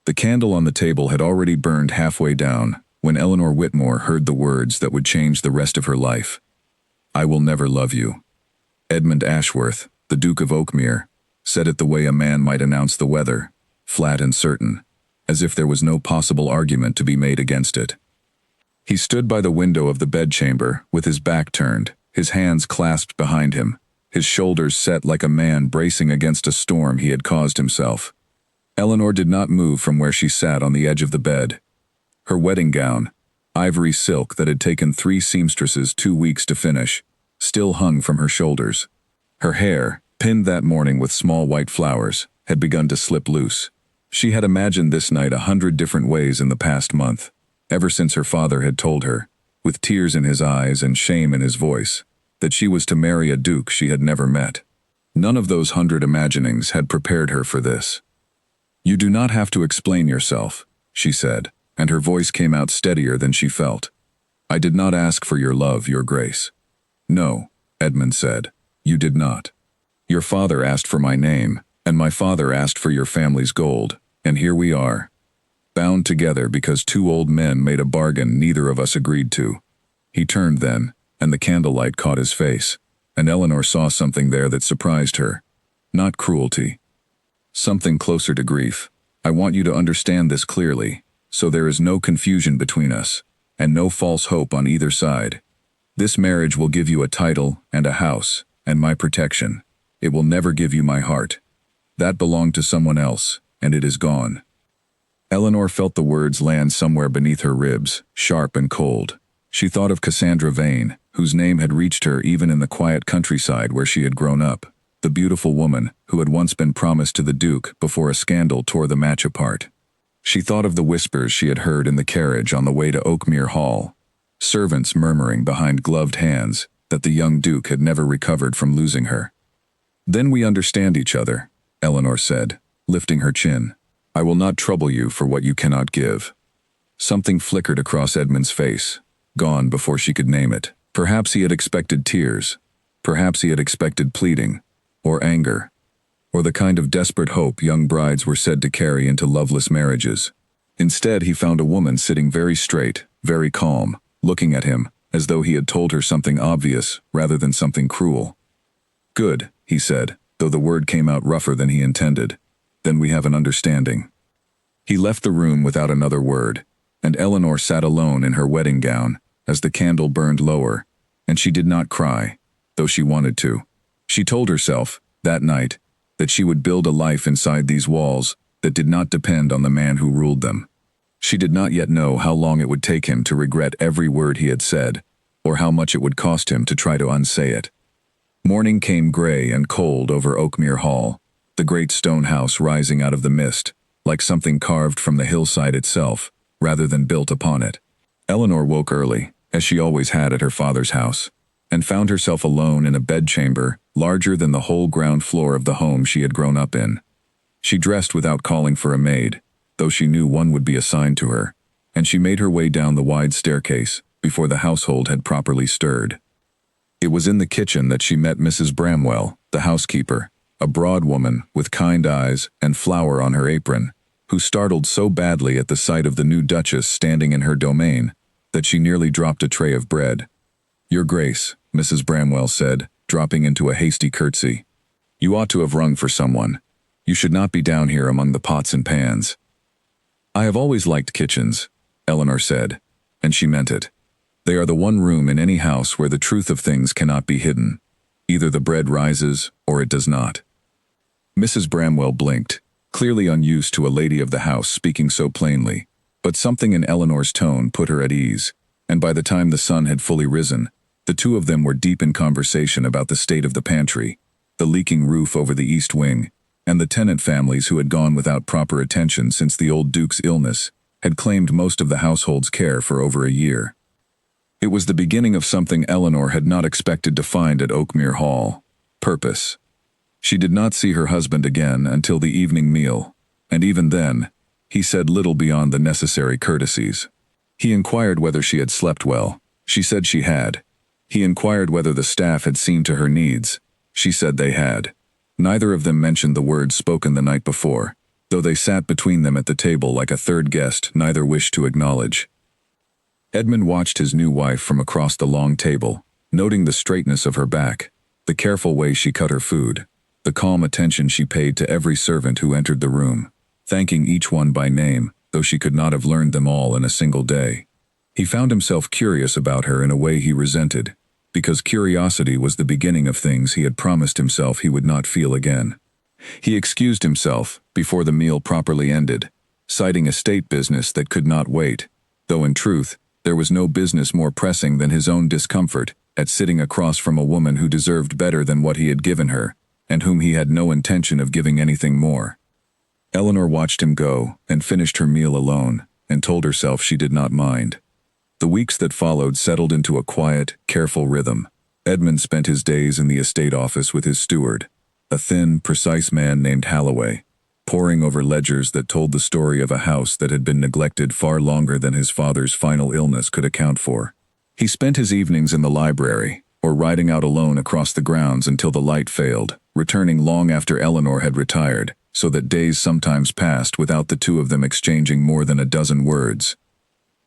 The candle on the table had already burned halfway down when Eleanor Whitmore heard the words that would change the rest of her life. "I will never love you." Edmund Ashworth, the Duke of Oakmere, said it the way a man might announce the weather, flat and certain, as if there was no possible argument to be made against it. He stood by the window of the bedchamber with his back turned, his hands clasped behind him, his shoulders set like a man bracing against a storm he had caused himself. Eleanor did not move from where she sat on the edge of the bed. Her wedding gown, ivory silk that had taken 3 seamstresses 2 weeks to finish, still hung from her shoulders. Her hair, pinned that morning with small white flowers, had begun to slip loose. She had imagined this night 100 different ways in the past month, ever since her father had told her, with tears in his eyes and shame in his voice, that she was to marry a duke she had never met. None of those 100 imaginings had prepared her for this. "You do not have to explain yourself," she said, and her voice came out steadier than she felt. "I did not ask for your love, your grace." "No," Edmund said, "you did not. Your father asked for my name, and my father asked for your family's gold, and here we are, bound together because 2 old men made a bargain neither of us agreed to." He turned then, and the candlelight caught his face, and Eleanor saw something there that surprised her. Not cruelty. Something closer to grief. "I want you to understand this clearly, so there is no confusion between us, and no false hope on either side. This marriage will give you a title and a house, and my protection. It will never give you my heart. That belonged to someone else, and it is gone." Eleanor felt the words land somewhere beneath her ribs, sharp and cold. She thought of Cassandra Vane, whose name had reached her even in the quiet countryside where she had grown up, the beautiful woman who had once been promised to the Duke before a scandal tore the match apart. She thought of the whispers she had heard in the carriage on the way to Oakmere Hall, servants murmuring behind gloved hands that the young Duke had never recovered from losing her. "Then we understand each other," Eleanor said, lifting her chin. "I will not trouble you for what you cannot give." Something flickered across Edmund's face, gone before she could name it. Perhaps he had expected tears. Perhaps he had expected pleading, or anger, or the kind of desperate hope young brides were said to carry into loveless marriages. Instead, he found a woman sitting very straight, very calm, looking at him, as though he had told her something obvious rather than something cruel. "Good," he said, though the word came out rougher than he intended. "Then we have an understanding." He left the room without another word, and Eleanor sat alone in her wedding gown as the candle burned lower, and she did not cry, though she wanted to. She told herself, that night, that she would build a life inside these walls that did not depend on the man who ruled them. She did not yet know how long it would take him to regret every word he had said, or how much it would cost him to try to unsay it. Morning came gray and cold over Oakmere Hall, the great stone house rising out of the mist, like something carved from the hillside itself, rather than built upon it. Eleanor woke early, as she always had at her father's house, and found herself alone in a bedchamber larger than the whole ground floor of the home she had grown up in. She dressed without calling for a maid, though she knew one would be assigned to her, and she made her way down the wide staircase before the household had properly stirred. It was in the kitchen that she met Mrs. Bramwell, the housekeeper, a broad woman with kind eyes and flour on her apron, who startled so badly at the sight of the new Duchess standing in her domain that she nearly dropped a tray of bread. "Your Grace," Mrs. Bramwell said, dropping into a hasty curtsy. "You ought to have rung for someone. You should not be down here among the pots and pans." "I have always liked kitchens," Eleanor said, and she meant it. They are the one room in any house where the truth of things cannot be hidden. Either the bread rises, or it does not. Mrs. Bramwell blinked, clearly unused to a lady of the house speaking so plainly, but something in Eleanor's tone put her at ease, and by the time the sun had fully risen, the two of them were deep in conversation about the state of the pantry, the leaking roof over the east wing, and the tenant families who had gone without proper attention since the old Duke's illness had claimed most of the household's care for over a year. It was the beginning of something Eleanor had not expected to find at Oakmere Hall: purpose. She did not see her husband again until the evening meal, and even then, he said little beyond the necessary courtesies. He inquired whether she had slept well. She said she had. He inquired whether the staff had seen to her needs. She said they had. Neither of them mentioned the words spoken the night before, though they sat between them at the table like a third guest neither wished to acknowledge. Edmund watched his new wife from across the long table, noting the straightness of her back, the careful way she cut her food, the calm attention she paid to every servant who entered the room, thanking each one by name, though she could not have learned them all in a single day. He found himself curious about her in a way he resented, because curiosity was the beginning of things he had promised himself he would not feel again. He excused himself before the meal properly ended, citing estate business that could not wait, though in truth, there was no business more pressing than his own discomfort at sitting across from a woman who deserved better than what he had given her, and whom he had no intention of giving anything more. Eleanor watched him go and finished her meal alone, and told herself she did not mind. The weeks that followed settled into a quiet, careful rhythm. Edmund spent his days in the estate office with his steward, a thin, precise man named Holloway, poring over ledgers that told the story of a house that had been neglected far longer than his father's final illness could account for. He spent his evenings in the library, or riding out alone across the grounds until the light failed, returning long after Eleanor had retired, so that days sometimes passed without the two of them exchanging more than a dozen words.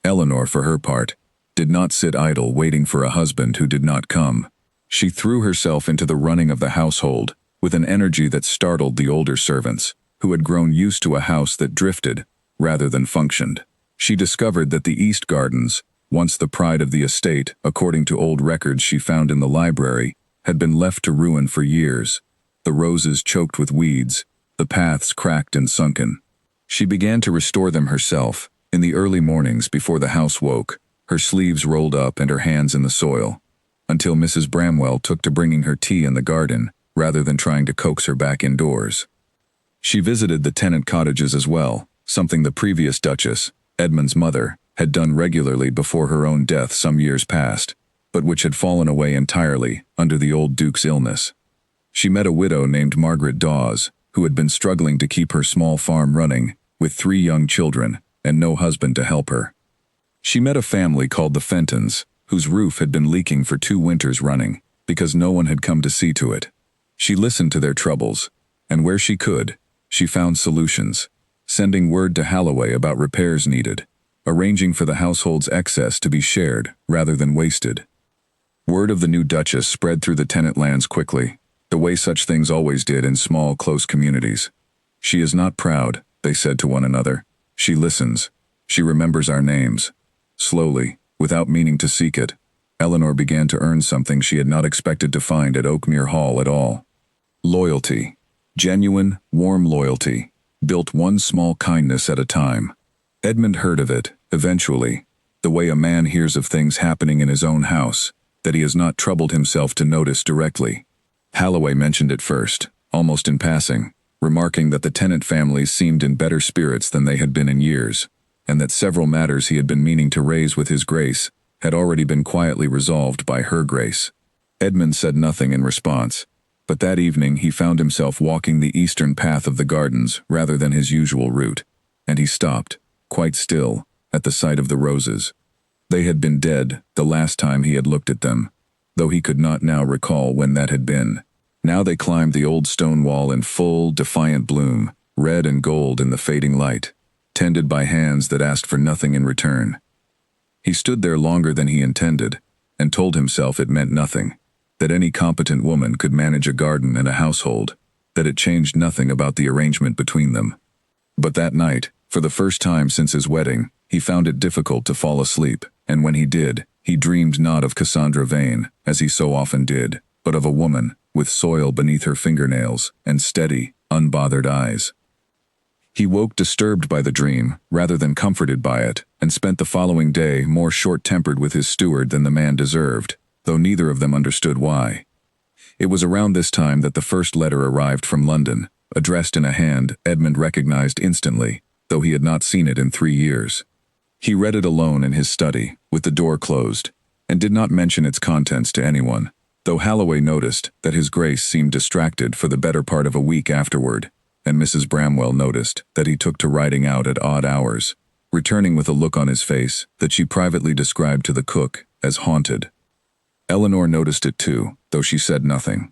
Eleanor, for her part, did not sit idle waiting for a husband who did not come. She threw herself into the running of the household with an energy that startled the older servants, who had grown used to a house that drifted rather than functioned. She discovered that the east gardens, once the pride of the estate, according to old records she found in the library, had been left to ruin for years, the roses choked with weeds, the paths cracked and sunken. She began to restore them herself, in the early mornings before the house woke, her sleeves rolled up and her hands in the soil, until Mrs. Bramwell took to bringing her tea in the garden, rather than trying to coax her back indoors. She visited the tenant cottages as well, something the previous Duchess, Edmund's mother, had done regularly before her own death some years past, but which had fallen away entirely under the old Duke's illness. She met a widow named Margaret Dawes, who had been struggling to keep her small farm running, with 3 young children, and no husband to help her. She met a family called the Fentons, whose roof had been leaking for 2 winters running, because no one had come to see to it. She listened to their troubles, and where she could, she found solutions, sending word to Holloway about repairs needed, arranging for the household's excess to be shared rather than wasted. Word of the new Duchess spread through the tenant lands quickly, the way such things always did in small, close communities. She is not proud, they said to one another. She listens. She remembers our names. Slowly, without meaning to seek it, Eleanor began to earn something she had not expected to find at Oakmere Hall at all. Loyalty. Genuine, warm loyalty, built one small kindness at a time. Edmund heard of it, eventually, the way a man hears of things happening in his own house, that he has not troubled himself to notice directly. Holloway mentioned it first, almost in passing, remarking that the tenant families seemed in better spirits than they had been in years, and that several matters he had been meaning to raise with his Grace had already been quietly resolved by her Grace. Edmund said nothing in response, but that evening he found himself walking the eastern path of the gardens rather than his usual route, and he stopped, quite still, at the sight of the roses. They had been dead the last time he had looked at them, though he could not now recall when that had been. Now they climbed the old stone wall in full, defiant bloom, red and gold in the fading light, tended by hands that asked for nothing in return. He stood there longer than he intended, and told himself it meant nothing, that any competent woman could manage a garden and a household, that it changed nothing about the arrangement between them. But that night, for the first time since his wedding, he found it difficult to fall asleep, and when he did, he dreamed not of Cassandra Vane, as he so often did, but of a woman, with soil beneath her fingernails, and steady, unbothered eyes. He woke disturbed by the dream, rather than comforted by it, and spent the following day more short-tempered with his steward than the man deserved, though neither of them understood why. It was around this time that the first letter arrived from London, addressed in a hand Edmund recognized instantly, though he had not seen it in 3 years. He read it alone in his study, with the door closed, and did not mention its contents to anyone, though Holloway noticed that his Grace seemed distracted for the better part of a week afterward, and Mrs. Bramwell noticed that he took to riding out at odd hours, returning with a look on his face that she privately described to the cook as haunted. Eleanor noticed it too, though she said nothing.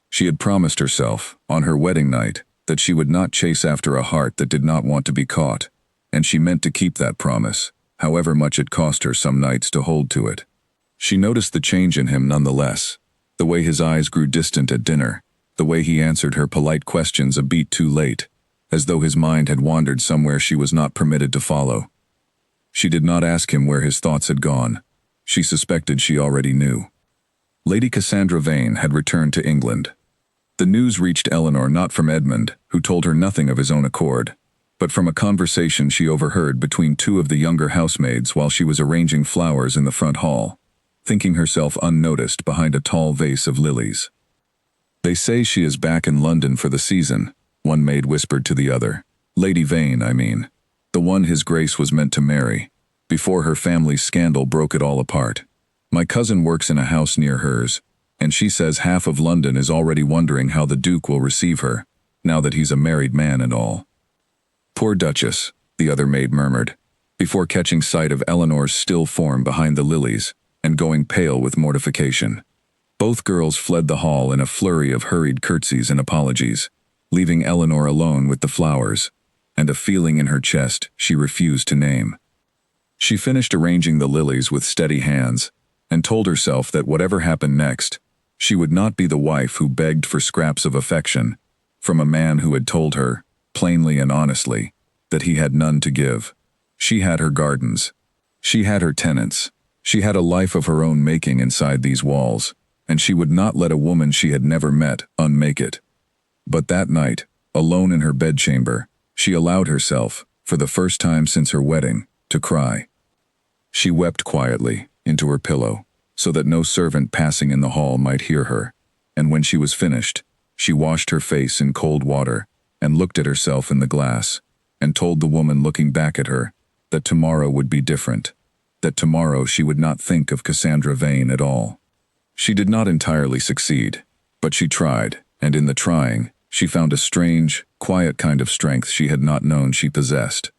She had promised herself, on her wedding night, that she would not chase after a heart that did not want to be caught, and she meant to keep that promise, however much it cost her some nights to hold to it. She noticed the change in him nonetheless, the way his eyes grew distant at dinner, the way he answered her polite questions a beat too late, as though his mind had wandered somewhere she was not permitted to follow. She did not ask him where his thoughts had gone. She suspected she already knew. Lady Cassandra Vane had returned to England. The news reached Eleanor not from Edmund, who told her nothing of his own accord, but from a conversation she overheard between two of the younger housemaids while she was arranging flowers in the front hall, thinking herself unnoticed behind a tall vase of lilies. "They say she is back in London for the season," one maid whispered to the other. "Lady Vane, I mean. The one His Grace was meant to marry, before her family's scandal broke it all apart. My cousin works in a house near hers, and she says half of London is already wondering how the Duke will receive her, now that he's a married man and all." "Poor Duchess," the other maid murmured, before catching sight of Eleanor's still form behind the lilies, and going pale with mortification. Both girls fled the hall in a flurry of hurried curtsies and apologies, leaving Eleanor alone with the flowers, and a feeling in her chest she refused to name. She finished arranging the lilies with steady hands, and told herself that whatever happened next, she would not be the wife who begged for scraps of affection from a man who had told her, plainly and honestly, that he had none to give. She had her gardens. She had her tenants. She had a life of her own making inside these walls, and she would not let a woman she had never met unmake it. But that night, alone in her bedchamber, she allowed herself, for the first time since her wedding, to cry. She wept quietly into her pillow, so that no servant passing in the hall might hear her, and when she was finished, she washed her face in cold water and looked at herself in the glass, and told the woman looking back at her that tomorrow would be different, that tomorrow she would not think of Cassandra Vane at all. She did not entirely succeed, but she tried, and in the trying, she found a strange, quiet kind of strength she had not known she possessed.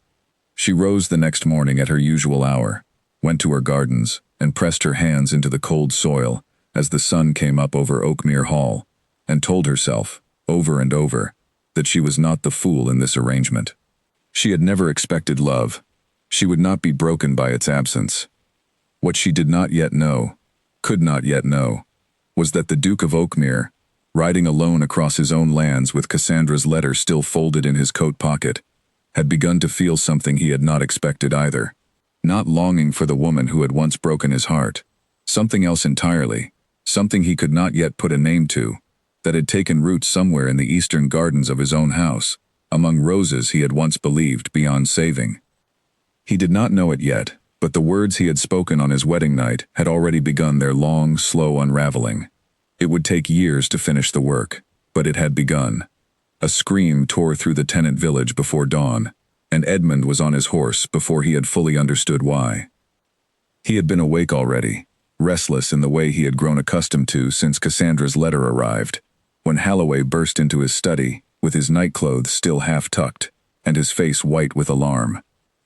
She rose the next morning at her usual hour, went to her gardens, and pressed her hands into the cold soil as the sun came up over Oakmere Hall, and told herself, over and over, that she was not the fool in this arrangement. She had never expected love. She would not be broken by its absence. What she did not yet know, could not yet know, was that the Duke of Oakmere, riding alone across his own lands with Cassandra's letter still folded in his coat pocket, had begun to feel something he had not expected either. Not longing for the woman who had once broken his heart. Something else entirely, something he could not yet put a name to, that had taken root somewhere in the eastern gardens of his own house, among roses he had once believed beyond saving. He did not know it yet, but the words he had spoken on his wedding night had already begun their long, slow unraveling. It would take years to finish the work, but it had begun. A scream tore through the tenant village before dawn, and Edmund was on his horse before he had fully understood why. He had been awake already, restless in the way he had grown accustomed to since Cassandra's letter arrived, when Halloway burst into his study, with his nightclothes still half tucked, and his face white with alarm.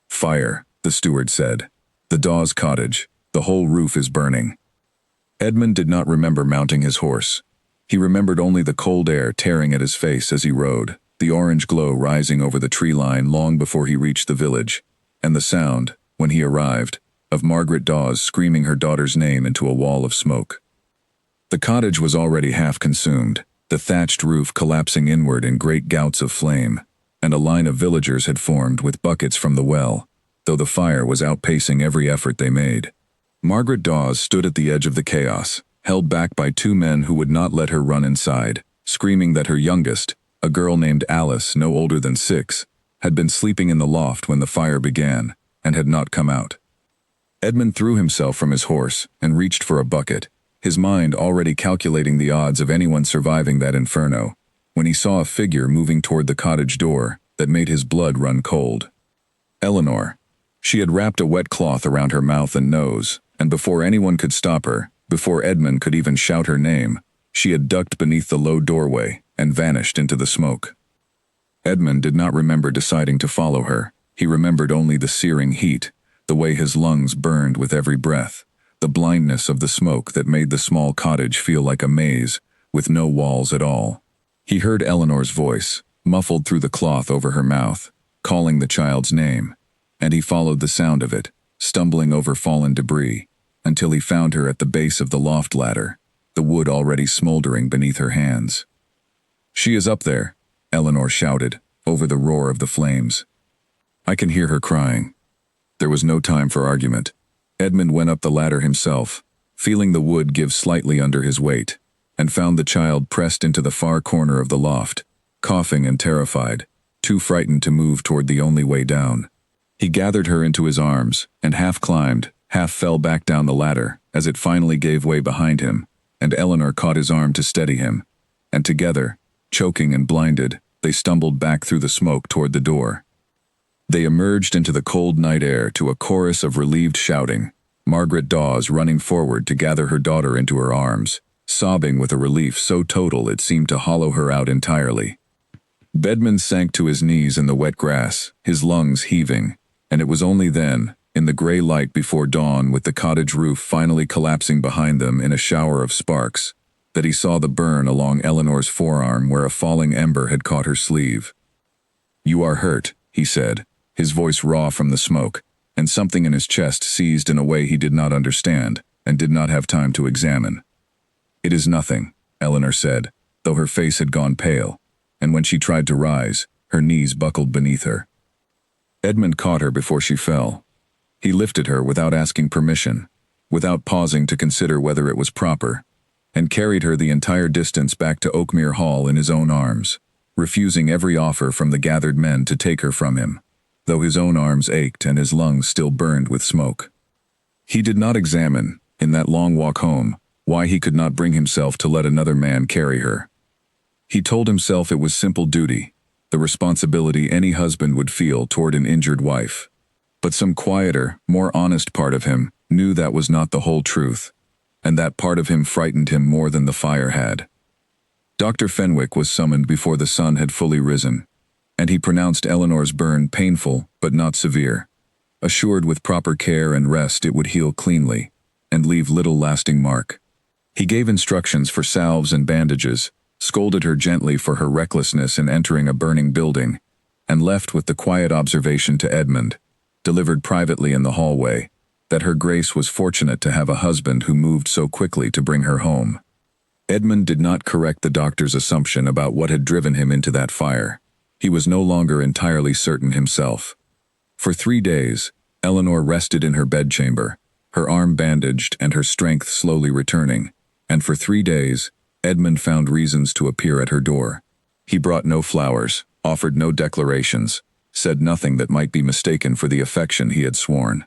"Fire," the steward said. "The Dawes cottage. The whole roof is burning." Edmund did not remember mounting his horse. He remembered only the cold air tearing at his face as he rode, the orange glow rising over the tree line long before he reached the village, and the sound, when he arrived, of Margaret Dawes screaming her daughter's name into a wall of smoke. The cottage was already half consumed, the thatched roof collapsing inward in great gouts of flame, and a line of villagers had formed with buckets from the well, though the fire was outpacing every effort they made. Margaret Dawes stood at the edge of the chaos, held back by two men who would not let her run inside, screaming that her youngest, a girl named Alice, no older than 6, had been sleeping in the loft when the fire began, and had not come out. Edmund threw himself from his horse and reached for a bucket, his mind already calculating the odds of anyone surviving that inferno, when he saw a figure moving toward the cottage door that made his blood run cold. Eleanor. She had wrapped a wet cloth around her mouth and nose, and before anyone could stop her, before Edmund could even shout her name, she had ducked beneath the low doorway and vanished into the smoke. Edmund did not remember deciding to follow her. He remembered only the searing heat, the way his lungs burned with every breath, the blindness of the smoke that made the small cottage feel like a maze, with no walls at all. He heard Eleanor's voice, muffled through the cloth over her mouth, calling the child's name, and he followed the sound of it, stumbling over fallen debris, until he found her at the base of the loft ladder, the wood already smoldering beneath her hands. "She is up there," Eleanor shouted, over the roar of the flames. "I can hear her crying." There was no time for argument. Edmund went up the ladder himself, feeling the wood give slightly under his weight, and found the child pressed into the far corner of the loft, coughing and terrified, too frightened to move toward the only way down. He gathered her into his arms, and half climbed, half fell back down the ladder, as it finally gave way behind him, and Eleanor caught his arm to steady him, and together, choking and blinded, they stumbled back through the smoke toward the door. They emerged into the cold night air to a chorus of relieved shouting, Margaret Dawes running forward to gather her daughter into her arms, sobbing with a relief so total it seemed to hollow her out entirely. Bedman sank to his knees in the wet grass, his lungs heaving, and it was only then, in the gray light before dawn with the cottage roof finally collapsing behind them in a shower of sparks, that he saw the burn along Eleanor's forearm where a falling ember had caught her sleeve. "You are hurt," he said, his voice raw from the smoke, and something in his chest seized in a way he did not understand and did not have time to examine. "It is nothing," Eleanor said, though her face had gone pale, and when she tried to rise, her knees buckled beneath her. Edmund caught her before she fell. He lifted her without asking permission, without pausing to consider whether it was proper, and carried her the entire distance back to Oakmere Hall in his own arms, refusing every offer from the gathered men to take her from him, though his own arms ached and his lungs still burned with smoke. He did not examine, in that long walk home, why he could not bring himself to let another man carry her. He told himself it was simple duty, the responsibility any husband would feel toward an injured wife. But some quieter, more honest part of him knew that was not the whole truth, and that part of him frightened him more than the fire had. Dr. Fenwick was summoned before the sun had fully risen, and he pronounced Eleanor's burn painful but not severe, assured with proper care and rest it would heal cleanly, and leave little lasting mark. He gave instructions for salves and bandages, scolded her gently for her recklessness in entering a burning building, and left with the quiet observation to Edmund, delivered privately in the hallway, that her Grace was fortunate to have a husband who moved so quickly to bring her home. Edmund did not correct the doctor's assumption about what had driven him into that fire. He was no longer entirely certain himself. For 3 days, Eleanor rested in her bedchamber, her arm bandaged and her strength slowly returning, and for 3 days, Edmund found reasons to appear at her door. He brought no flowers, offered no declarations, said nothing that might be mistaken for the affection he had sworn.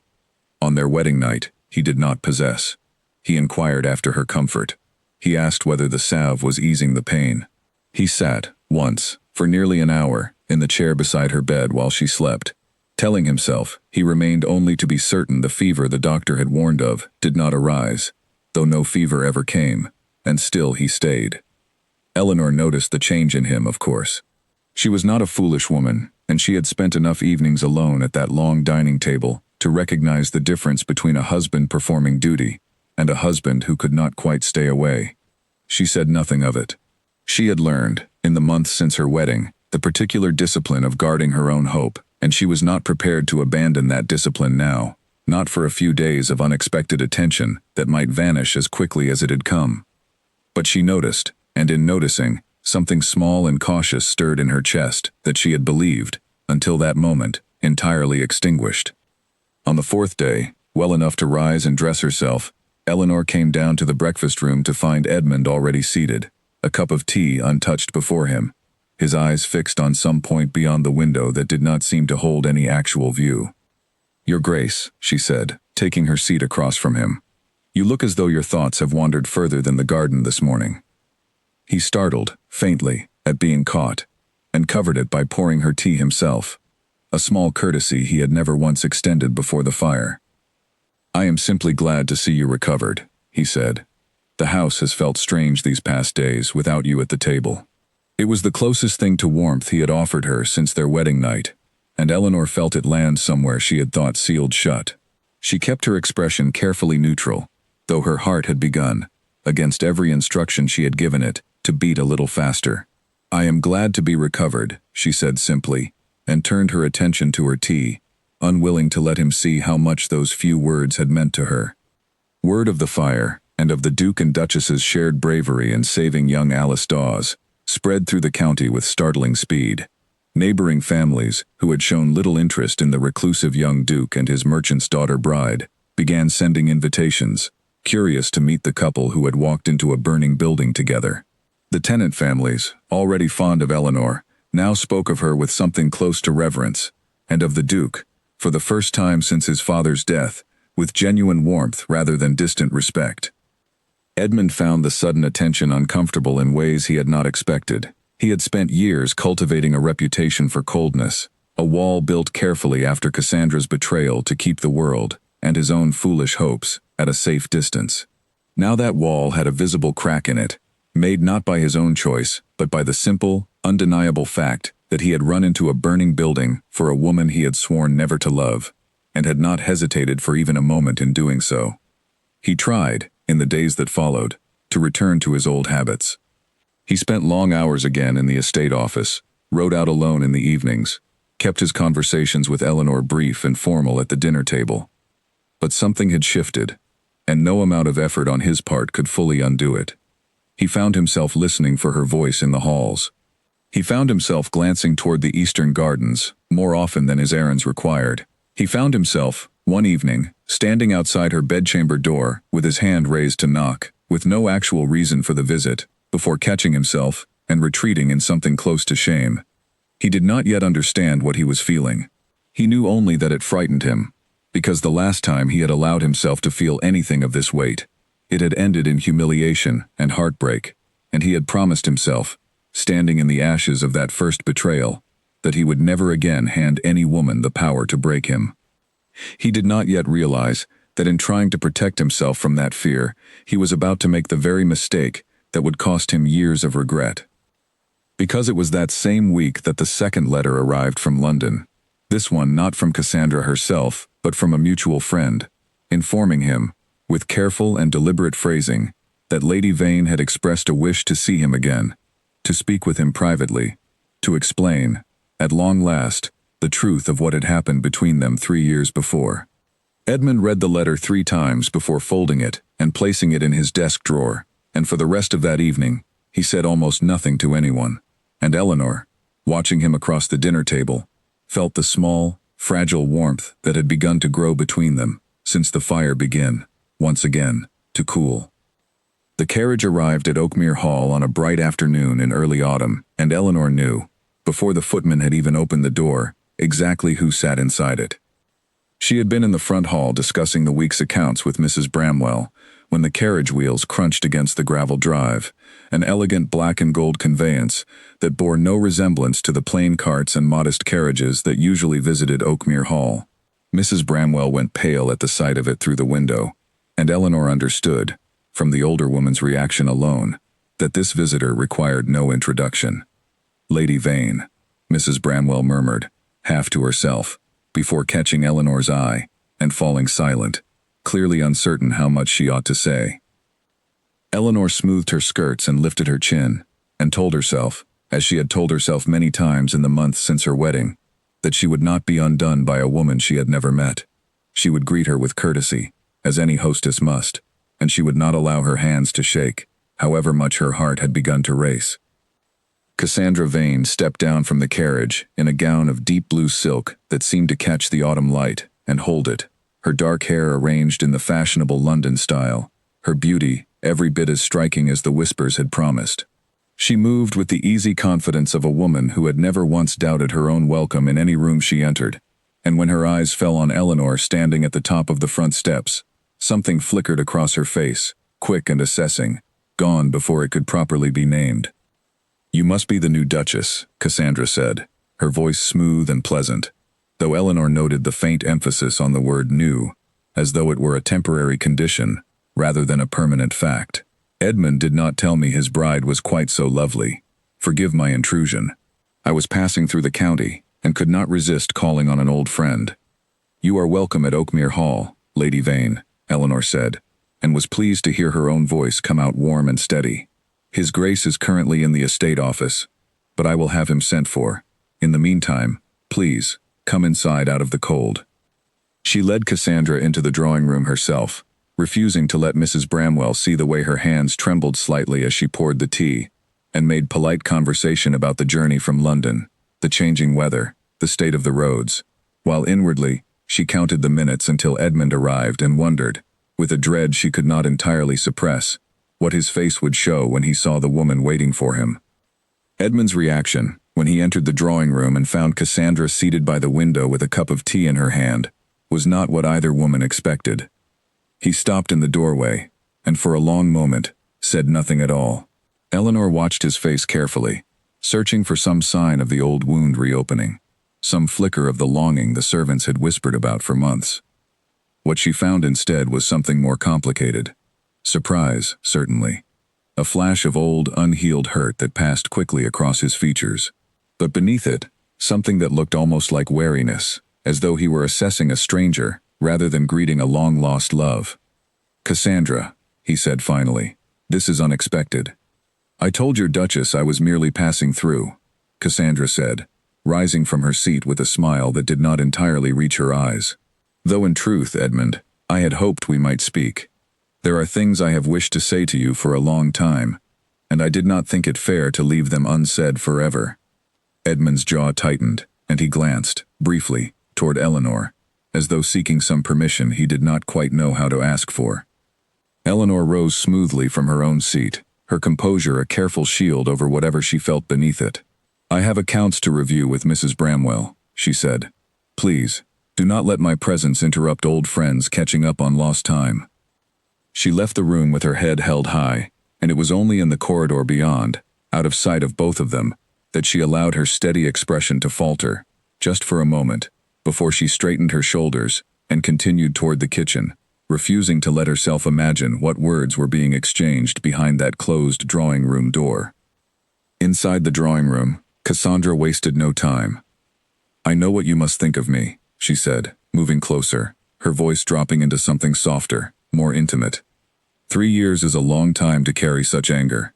On their wedding night, he did not possess. He inquired after her comfort. He asked whether the salve was easing the pain. He sat, once, for nearly an hour, in the chair beside her bed while she slept, telling himself he remained only to be certain the fever the doctor had warned of did not arise, though no fever ever came, and still he stayed. Eleanor noticed the change in him, of course. She was not a foolish woman, and she had spent enough evenings alone at that long dining table to recognize the difference between a husband performing duty and a husband who could not quite stay away. She said nothing of it. She had learned, in the months since her wedding, the particular discipline of guarding her own hope, and she was not prepared to abandon that discipline now, not for a few days of unexpected attention that might vanish as quickly as it had come. But she noticed, and in noticing, something small and cautious stirred in her chest that she had believed, until that moment, entirely extinguished. On the 4th day, well enough to rise and dress herself, Eleanor came down to the breakfast room to find Edmund already seated, a cup of tea untouched before him, his eyes fixed on some point beyond the window that did not seem to hold any actual view. "Your Grace," she said, taking her seat across from him, "you look as though your thoughts have wandered further than the garden this morning." He startled, faintly, at being caught, and covered it by pouring her tea himself, a small courtesy he had never once extended before the fire. "I am simply glad to see you recovered," he said. "The house has felt strange these past days without you at the table." It was the closest thing to warmth he had offered her since their wedding night, and Eleanor felt it land somewhere she had thought sealed shut. She kept her expression carefully neutral, though her heart had begun, against every instruction she had given it, to beat a little faster. "I am glad to be recovered," she said simply, and turned her attention to her tea, unwilling to let him see how much those few words had meant to her. Word of the fire, and of the Duke and Duchess's shared bravery in saving young Alice Dawes, spread through the county with startling speed. Neighboring families, who had shown little interest in the reclusive young Duke and his merchant's daughter bride, began sending invitations, curious to meet the couple who had walked into a burning building together. The tenant families, already fond of Eleanor, now spoke of her with something close to reverence, and of the Duke, for the first time since his father's death, with genuine warmth rather than distant respect. Edmund found the sudden attention uncomfortable in ways he had not expected. He had spent years cultivating a reputation for coldness, a wall built carefully after Cassandra's betrayal to keep the world, and his own foolish hopes, at a safe distance. Now that wall had a visible crack in it, made not by his own choice, but by the simple, undeniable fact that he had run into a burning building for a woman he had sworn never to love, and had not hesitated for even a moment in doing so. He tried, in the days that followed, to return to his old habits. He spent long hours again in the estate office, rode out alone in the evenings, kept his conversations with Eleanor brief and formal at the dinner table. But something had shifted, and no amount of effort on his part could fully undo it. He found himself listening for her voice in the halls. He found himself glancing toward the eastern gardens, more often than his errands required. He found himself, one evening, standing outside her bedchamber door, with his hand raised to knock, with no actual reason for the visit, before catching himself and retreating in something close to shame. He did not yet understand what he was feeling. He knew only that it frightened him, because the last time he had allowed himself to feel anything of this weight, it had ended in humiliation and heartbreak, and he had promised himself, standing in the ashes of that first betrayal, that he would never again hand any woman the power to break him. He did not yet realize that in trying to protect himself from that fear, he was about to make the very mistake that would cost him years of regret. Because it was that same week that the second letter arrived from London, this one not from Cassandra herself, but from a mutual friend, informing him, with careful and deliberate phrasing, that Lady Vane had expressed a wish to see him again, to speak with him privately, to explain, at long last, the truth of what had happened between them 3 years before. Edmund read the letter 3 times before folding it and placing it in his desk drawer, and for the rest of that evening, he said almost nothing to anyone, and Eleanor, watching him across the dinner table, felt the small, fragile warmth that had begun to grow between them since the fire began, once again, to cool. The carriage arrived at Oakmere Hall on a bright afternoon in early autumn, and Eleanor knew, before the footman had even opened the door, exactly who sat inside it. She had been in the front hall discussing the week's accounts with Mrs. Bramwell, when the carriage wheels crunched against the gravel drive, an elegant black and gold conveyance that bore no resemblance to the plain carts and modest carriages that usually visited Oakmere Hall. Mrs. Bramwell went pale at the sight of it through the window, and Eleanor understood, from the older woman's reaction alone, that this visitor required no introduction. "Lady Vane," Mrs. Bramwell murmured, half to herself, before catching Eleanor's eye and falling silent, clearly uncertain how much she ought to say. Eleanor smoothed her skirts and lifted her chin, and told herself, as she had told herself many times in the months since her wedding, that she would not be undone by a woman she had never met. She would greet her with courtesy, as any hostess must, and she would not allow her hands to shake, however much her heart had begun to race. Cassandra Vane stepped down from the carriage in a gown of deep blue silk that seemed to catch the autumn light and hold it, her dark hair arranged in the fashionable London style, her beauty every bit as striking as the whispers had promised. She moved with the easy confidence of a woman who had never once doubted her own welcome in any room she entered, and when her eyes fell on Eleanor standing at the top of the front steps, something flickered across her face, quick and assessing, gone before it could properly be named. "You must be the new Duchess," Cassandra said, her voice smooth and pleasant, though Eleanor noted the faint emphasis on the word new, as though it were a temporary condition, rather than a permanent fact. "Edmund did not tell me his bride was quite so lovely. Forgive my intrusion. I was passing through the county, and could not resist calling on an old friend." "You are welcome at Oakmere Hall, Lady Vane," Eleanor said, and was pleased to hear her own voice come out warm and steady. "His Grace is currently in the estate office. but I will have him sent for. In the meantime, please, come inside out of the cold." She led Cassandra into the drawing room herself, refusing to let Mrs. Bramwell see the way her hands trembled slightly as she poured the tea, and made polite conversation about the journey from London, the changing weather, the state of the roads, while inwardly, she counted the minutes until Edmund arrived and wondered, with a dread she could not entirely suppress, what his face would show when he saw the woman waiting for him. Edmund's reaction, when he entered the drawing room and found Cassandra seated by the window with a cup of tea in her hand, was not what either woman expected. He stopped in the doorway, and for a long moment, said nothing at all. Eleanor watched his face carefully, searching for some sign of the old wound reopening, some flicker of the longing the servants had whispered about for months. What she found instead was something more complicated. Surprise, certainly. A flash of old, unhealed hurt that passed quickly across his features. But beneath it, something that looked almost like wariness, as though he were assessing a stranger, rather than greeting a long-lost love. "Cassandra," he said finally, "this is unexpected." "I told your Duchess I was merely passing through," Cassandra said, rising from her seat with a smile that did not entirely reach her eyes. "Though in truth, Edmund, I had hoped we might speak. There are things I have wished to say to you for a long time, and I did not think it fair to leave them unsaid forever." Edmund's jaw tightened, and he glanced, briefly, toward Eleanor, as though seeking some permission he did not quite know how to ask for. Eleanor rose smoothly from her own seat, her composure a careful shield over whatever she felt beneath it. "I have accounts to review with Mrs. Bramwell," she said. "Please, do not let my presence interrupt old friends catching up on lost time." She left the room with her head held high, and it was only in the corridor beyond, out of sight of both of them, that she allowed her steady expression to falter, just for a moment, before she straightened her shoulders and continued toward the kitchen, refusing to let herself imagine what words were being exchanged behind that closed drawing room door. Inside the drawing room, Cassandra wasted no time. "I know what you must think of me," she said, moving closer, her voice dropping into something softer, more intimate. 3 years is a long time to carry such anger.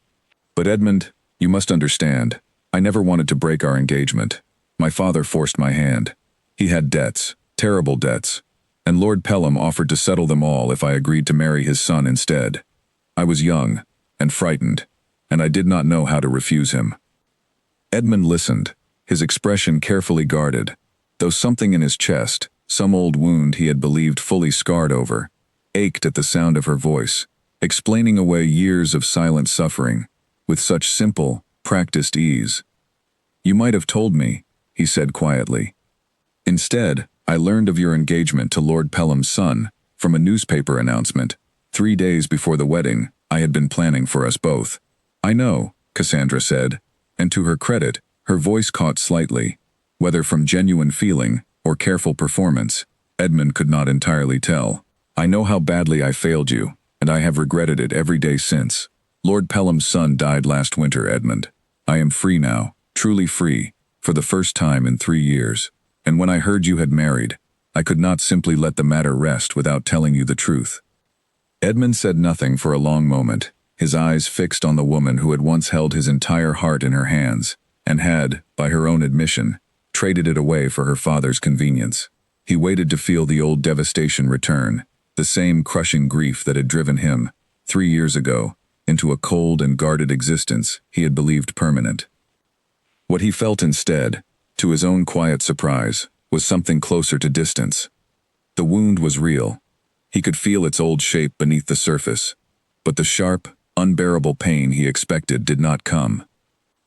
But Edmund, you must understand, I never wanted to break our engagement. My father forced my hand. He had debts, terrible debts, and Lord Pelham offered to settle them all if I agreed to marry his son instead. I was young and frightened, and I did not know how to refuse him. Edmund listened, his expression carefully guarded, though something in his chest, some old wound he had believed fully scarred over, ached at the sound of her voice, explaining away years of silent suffering, with such simple, practiced ease. "You might have told me," he said quietly. "Instead, I learned of your engagement to Lord Pelham's son from a newspaper announcement, 3 days before the wedding I had been planning for us both." "I know," Cassandra said, and to her credit, her voice caught slightly, whether from genuine feeling or careful performance, Edmund could not entirely tell. "I know how badly I failed you, and I have regretted it every day since. Lord Pelham's son died last winter, Edmund. I am free now, truly free, for the first time in 3 years. And when I heard you had married, I could not simply let the matter rest without telling you the truth." Edmund said nothing for a long moment, his eyes fixed on the woman who had once held his entire heart in her hands, and had, by her own admission, traded it away for her father's convenience. He waited to feel the old devastation return, the same crushing grief that had driven him, 3 years ago, into a cold and guarded existence he had believed permanent. What he felt instead, to his own quiet surprise, was something closer to distance. The wound was real. He could feel its old shape beneath the surface, but the sharp, unbearable pain he expected did not come.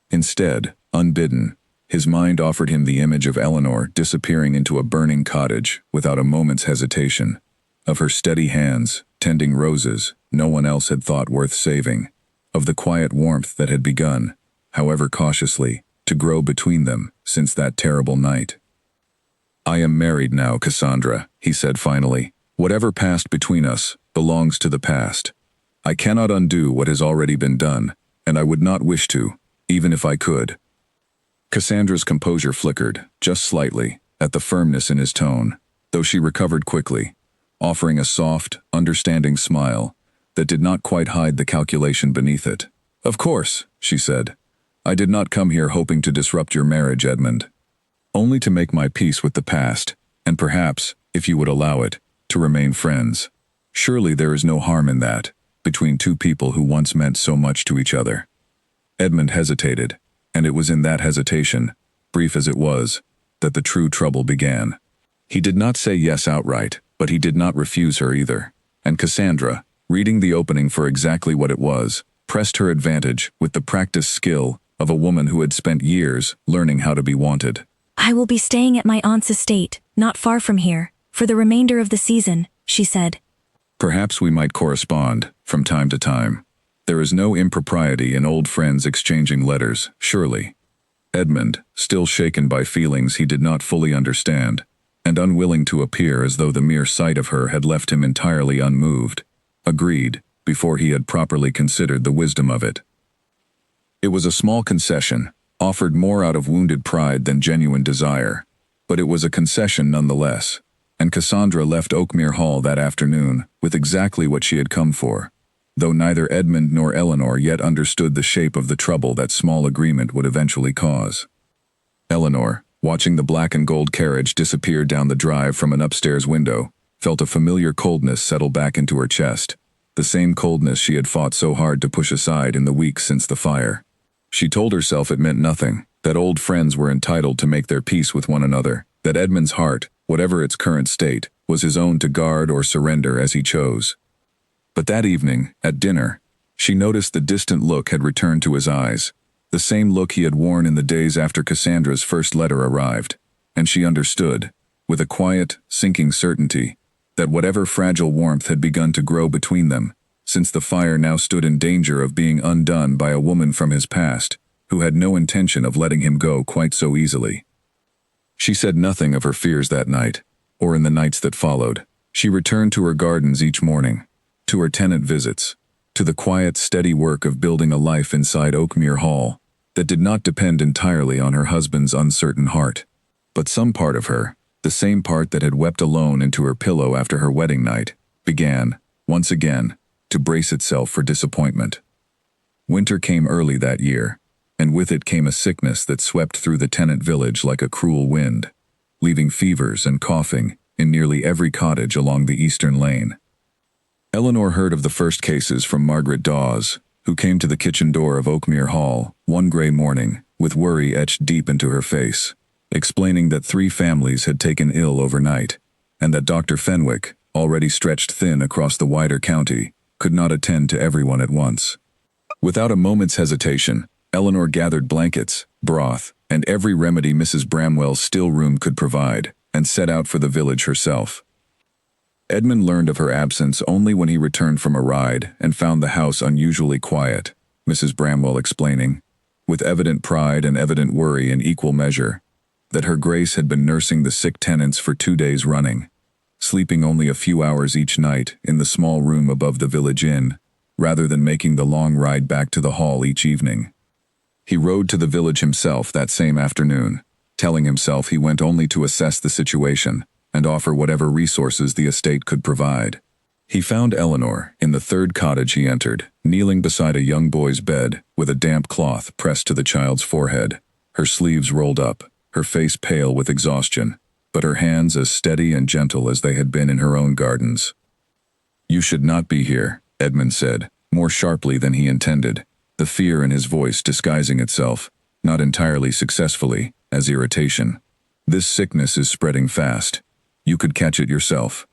Instead, unbidden, his mind offered him the image of Eleanor disappearing into a burning cottage without a moment's hesitation, of her steady hands tending roses no one else had thought worth saving, of the quiet warmth that had begun, however cautiously, to grow between them since that terrible night. "I am married now, Cassandra," he said finally. "Whatever passed between us belongs to the past. I cannot undo what has already been done, and I would not wish to, even if I could." Cassandra's composure flickered, just slightly, at the firmness in his tone, though she recovered quickly, offering a soft, understanding smile that did not quite hide the calculation beneath it. "Of course," she said. I did not come here hoping to disrupt your marriage, Edmund. Only to make my peace with the past, and perhaps, if you would allow it, to remain friends. Surely there is no harm in that, between two people who once meant so much to each other. Edmund hesitated, and it was in that hesitation, brief as it was, that the true trouble began. He did not say yes outright, but he did not refuse her either, and Cassandra, reading the opening for exactly what it was, pressed her advantage with the practiced skill of a woman who had spent years learning how to be wanted. I will be staying at my aunt's estate, not far from here, for the remainder of the season, she said. Perhaps we might correspond, from time to time. There is no impropriety in old friends exchanging letters, surely. Edmund, still shaken by feelings he did not fully understand, and unwilling to appear as though the mere sight of her had left him entirely unmoved, agreed, before he had properly considered the wisdom of it. It was a small concession, offered more out of wounded pride than genuine desire, but it was a concession nonetheless, and Cassandra left Oakmere Hall that afternoon with exactly what she had come for, though neither Edmund nor Eleanor yet understood the shape of the trouble that small agreement would eventually cause. Eleanor, watching the black and gold carriage disappear down the drive from an upstairs window, felt a familiar coldness settle back into her chest, the same coldness she had fought so hard to push aside in the weeks since the fire. She told herself it meant nothing, that old friends were entitled to make their peace with one another, that Edmund's heart, whatever its current state, was his own to guard or surrender as he chose. But that evening, at dinner, she noticed the distant look had returned to his eyes, the same look he had worn in the days after Cassandra's first letter arrived, and she understood, with a quiet, sinking certainty, that whatever fragile warmth had begun to grow between them, since the fire now stood in danger of being undone by a woman from his past, who had no intention of letting him go quite so easily. She said nothing of her fears that night, or in the nights that followed. She returned to her gardens each morning, to her tenant visits, to the quiet, steady work of building a life inside Oakmere Hall that did not depend entirely on her husband's uncertain heart. But some part of her, the same part that had wept alone into her pillow after her wedding night, began, once again, to brace itself for disappointment. Winter came early that year, and with it came a sickness that swept through the tenant village like a cruel wind, leaving fevers and coughing in nearly every cottage along the eastern lane. Eleanor heard of the first cases from Margaret Dawes, who came to the kitchen door of Oakmere Hall one gray morning, with worry etched deep into her face, explaining that 3 families had taken ill overnight, and that Dr. Fenwick, already stretched thin across the wider county, could not attend to everyone at once. Without a moment's hesitation, Eleanor gathered blankets, broth, and every remedy Mrs. Bramwell's still room could provide, and set out for the village herself. Edmund learned of her absence only when he returned from a ride and found the house unusually quiet, Mrs. Bramwell explaining, with evident pride and evident worry in equal measure, that her Grace had been nursing the sick tenants for 2 days running, sleeping only a few hours each night in the small room above the village inn, rather than making the long ride back to the hall each evening. He rode to the village himself that same afternoon, telling himself he went only to assess the situation and offer whatever resources the estate could provide. He found Eleanor in the 3rd cottage he entered, kneeling beside a young boy's bed with a damp cloth pressed to the child's forehead, her sleeves rolled up, her face pale with exhaustion, but her hands as steady and gentle as they had been in her own gardens. "You should not be here," Edmund said, more sharply than he intended, the fear in his voice disguising itself, not entirely successfully, as irritation. "This sickness is spreading fast. You could catch it yourself."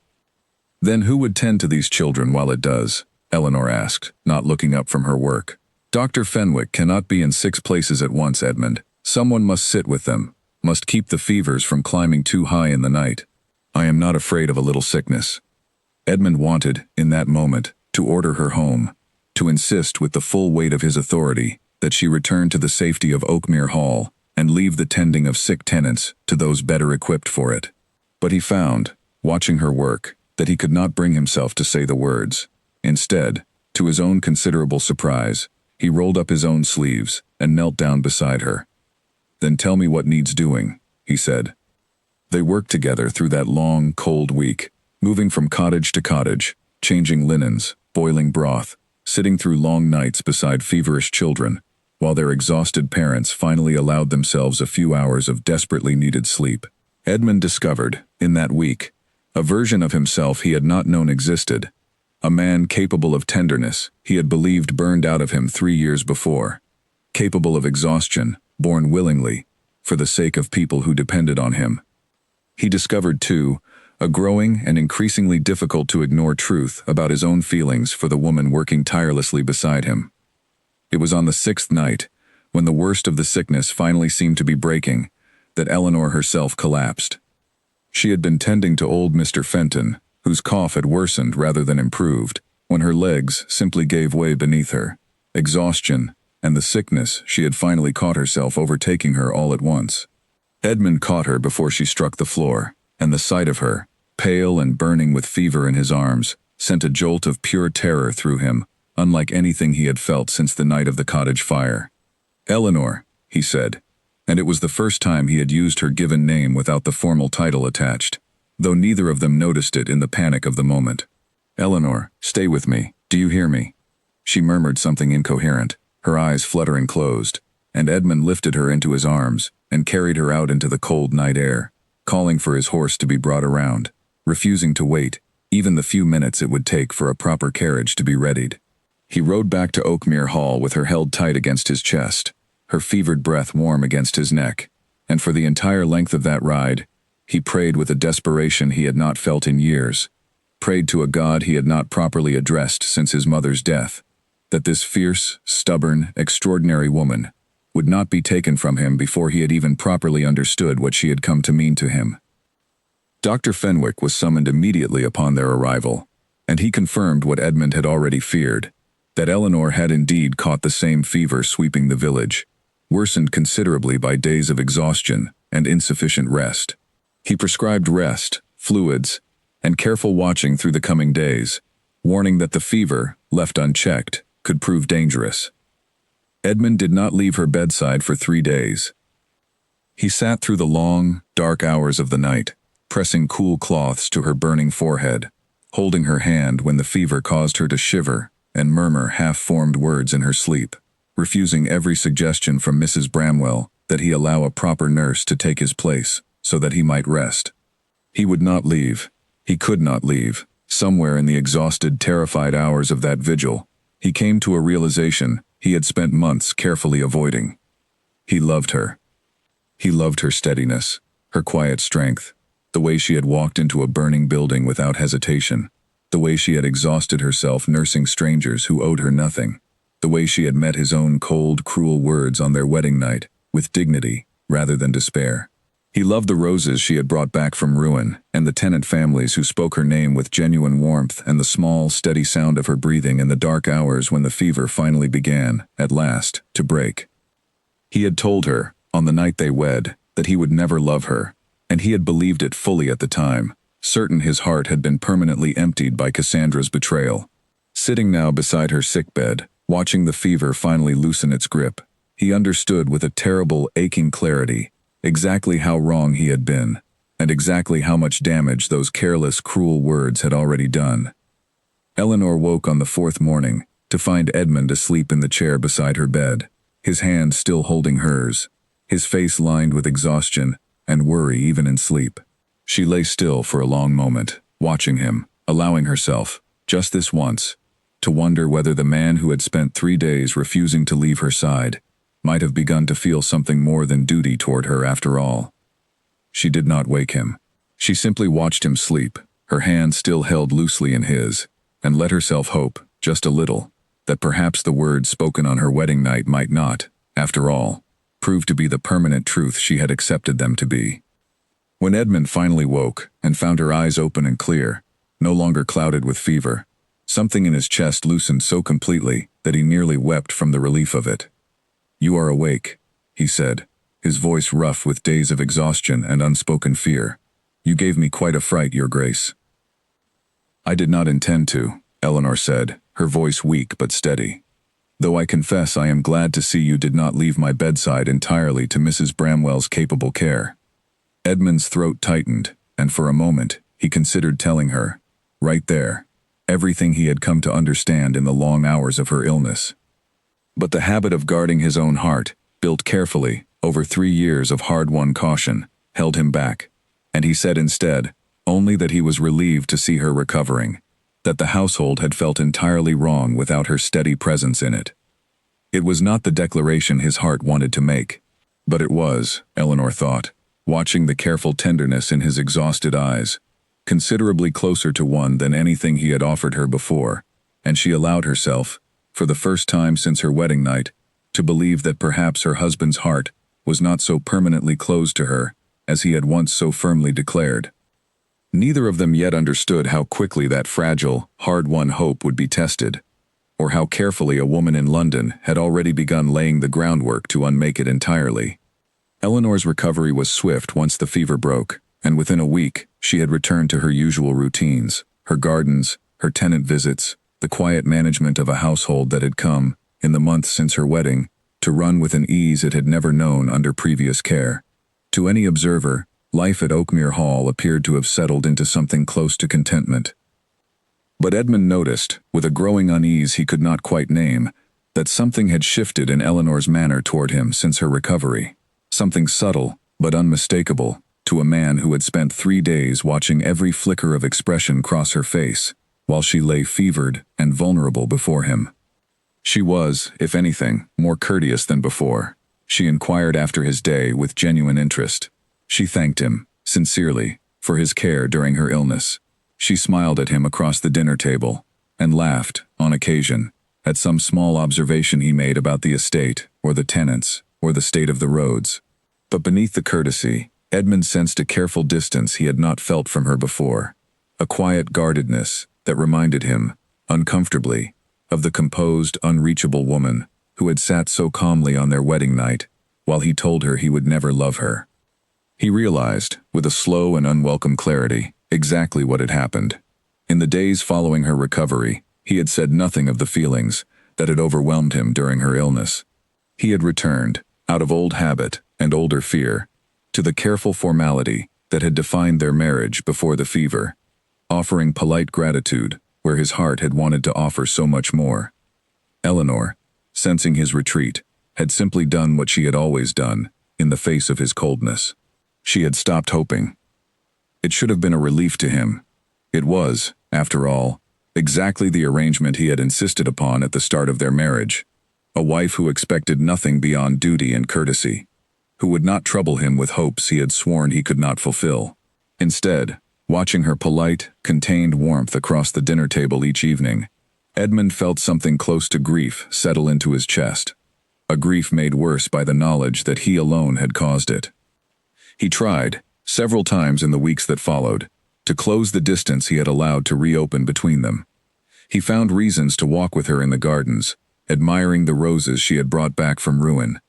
"Then who would tend to these children while it does?" Eleanor asked, not looking up from her work. "Dr. Fenwick cannot be in 6 places at once, Edmund. Someone must sit with them, must keep the fevers from climbing too high in the night. I am not afraid of a little sickness." Edmund wanted, in that moment, to order her home, to insist with the full weight of his authority that she return to the safety of Oakmere Hall and leave the tending of sick tenants to those better equipped for it. But he found, watching her work, that he could not bring himself to say the words. Instead, to his own considerable surprise, he rolled up his own sleeves and knelt down beside her. "Then tell me what needs doing," he said. They worked together through that long, cold week, moving from cottage to cottage, changing linens, boiling broth, sitting through long nights beside feverish children, while their exhausted parents finally allowed themselves a few hours of desperately needed sleep. Edmund discovered, in that week, a version of himself he had not known existed, a man capable of tenderness he had believed burned out of him 3 years before, capable of exhaustion, born willingly, for the sake of people who depended on him. He discovered, too, a growing and increasingly difficult to ignore truth about his own feelings for the woman working tirelessly beside him. It was on the 6th night, when the worst of the sickness finally seemed to be breaking, that Eleanor herself collapsed. She had been tending to old Mr. Fenton, whose cough had worsened rather than improved, when her legs simply gave way beneath her. Exhaustion and the sickness she had finally caught herself overtaking her all at once. Edmund caught her before she struck the floor, and the sight of her, pale and burning with fever in his arms, sent a jolt of pure terror through him, unlike anything he had felt since the night of the cottage fire. "Eleanor," he said, and it was the first time he had used her given name without the formal title attached, though neither of them noticed it in the panic of the moment. "Eleanor, stay with me. Do you hear me?" She murmured something incoherent, her eyes fluttering closed, and Edmund lifted her into his arms and carried her out into the cold night air, calling for his horse to be brought around, refusing to wait, even the few minutes it would take for a proper carriage to be readied. He rode back to Oakmere Hall with her held tight against his chest, her fevered breath warm against his neck, and for the entire length of that ride, he prayed with a desperation he had not felt in years, prayed to a God he had not properly addressed since his mother's death, that this fierce, stubborn, extraordinary woman would not be taken from him before he had even properly understood what she had come to mean to him. Dr. Fenwick was summoned immediately upon their arrival, and he confirmed what Edmund had already feared, that Eleanor had indeed caught the same fever sweeping the village, worsened considerably by days of exhaustion and insufficient rest. He prescribed rest, fluids, and careful watching through the coming days, warning that the fever, left unchecked, could prove dangerous. Edmund did not leave her bedside for 3 days. He sat through the long, dark hours of the night, pressing cool cloths to her burning forehead, holding her hand when the fever caused her to shiver and murmur half-formed words in her sleep, refusing every suggestion from Mrs. Bramwell that he allow a proper nurse to take his place so that he might rest. He would not leave. He could not leave. Somewhere in the exhausted, terrified hours of that vigil, he came to a realization he had spent months carefully avoiding. He loved her. He loved her steadiness, her quiet strength, the way she had walked into a burning building without hesitation, the way she had exhausted herself nursing strangers who owed her nothing, the way she had met his own cold, cruel words on their wedding night, with dignity rather than despair. He loved the roses she had brought back from ruin, and the tenant families who spoke her name with genuine warmth, and the small, steady sound of her breathing in the dark hours when the fever finally began, at last, to break. He had told her, on the night they wed, that he would never love her, and he had believed it fully at the time, certain his heart had been permanently emptied by Cassandra's betrayal. Sitting now beside her sickbed, watching the fever finally loosen its grip, he understood with a terrible, aching clarity exactly how wrong he had been, and exactly how much damage those careless, cruel words had already done. Eleanor woke on the 4th morning to find Edmund asleep in the chair beside her bed, his hand still holding hers, his face lined with exhaustion and worry even in sleep. She lay still for a long moment, watching him, allowing herself, just this once, to wonder whether the man who had spent 3 days refusing to leave her side might have begun to feel something more than duty toward her after all. She did not wake him. She simply watched him sleep, her hand still held loosely in his, and let herself hope, just a little, that perhaps the words spoken on her wedding night might not, after all, prove to be the permanent truth she had accepted them to be. When Edmund finally woke and found her eyes open and clear, no longer clouded with fever, something in his chest loosened so completely that he nearly wept from the relief of it. "You are awake," he said, his voice rough with days of exhaustion and unspoken fear. "You gave me quite a fright, Your Grace." "I did not intend to," Eleanor said, her voice weak but steady. "Though I confess I am glad to see you did not leave my bedside entirely to Mrs. Bramwell's capable care." Edmund's throat tightened, and for a moment he considered telling her, right there, everything he had come to understand in the long hours of her illness. But the habit of guarding his own heart, built carefully, over 3 years of hard-won caution, held him back, and he said instead, only that he was relieved to see her recovering, that the household had felt entirely wrong without her steady presence in it. It was not the declaration his heart wanted to make, but it was, Eleanor thought, watching the careful tenderness in his exhausted eyes, considerably closer to one than anything he had offered her before, and she allowed herself, for the first time since her wedding night, to believe that perhaps her husband's heart was not so permanently closed to her as he had once so firmly declared. Neither of them yet understood how quickly that fragile, hard-won hope would be tested, or how carefully a woman in London had already begun laying the groundwork to unmake it entirely. Eleanor's recovery was swift once the fever broke, and within a week she had returned to her usual routines, her gardens, her tenant visits, the quiet management of a household that had come, in the months since her wedding, to run with an ease it had never known under previous care. To any observer, life at Oakmere Hall appeared to have settled into something close to contentment. But Edmund noticed, with a growing unease he could not quite name, that something had shifted in Eleanor's manner toward him since her recovery. Something subtle, but unmistakable, to a man who had spent 3 days watching every flicker of expression cross her face, while she lay fevered and vulnerable before him. She was, if anything, more courteous than before. She inquired after his day with genuine interest. She thanked him, sincerely, for his care during her illness. She smiled at him across the dinner table, and laughed, on occasion, at some small observation he made about the estate, or the tenants, or the state of the roads. But beneath the courtesy, Edmund sensed a careful distance he had not felt from her before, a quiet guardedness that reminded him, uncomfortably, of the composed, unreachable woman who had sat so calmly on their wedding night, while he told her he would never love her. He realized, with a slow and unwelcome clarity, exactly what had happened. In the days following her recovery, he had said nothing of the feelings that had overwhelmed him during her illness. He had returned, out of old habit and older fear, to the careful formality that had defined their marriage before the fever, offering polite gratitude where his heart had wanted to offer so much more. Eleanor, sensing his retreat, had simply done what she had always done, in the face of his coldness. She had stopped hoping. It should have been a relief to him. It was, after all, exactly the arrangement he had insisted upon at the start of their marriage. A wife who expected nothing beyond duty and courtesy, who would not trouble him with hopes he had sworn he could not fulfill. Instead, watching her polite, contained warmth across the dinner table each evening, Edmund felt something close to grief settle into his chest, a grief made worse by the knowledge that he alone had caused it. He tried, several times in the weeks that followed, to close the distance he had allowed to reopen between them. He found reasons to walk with her in the gardens, admiring the roses she had brought back from ruin,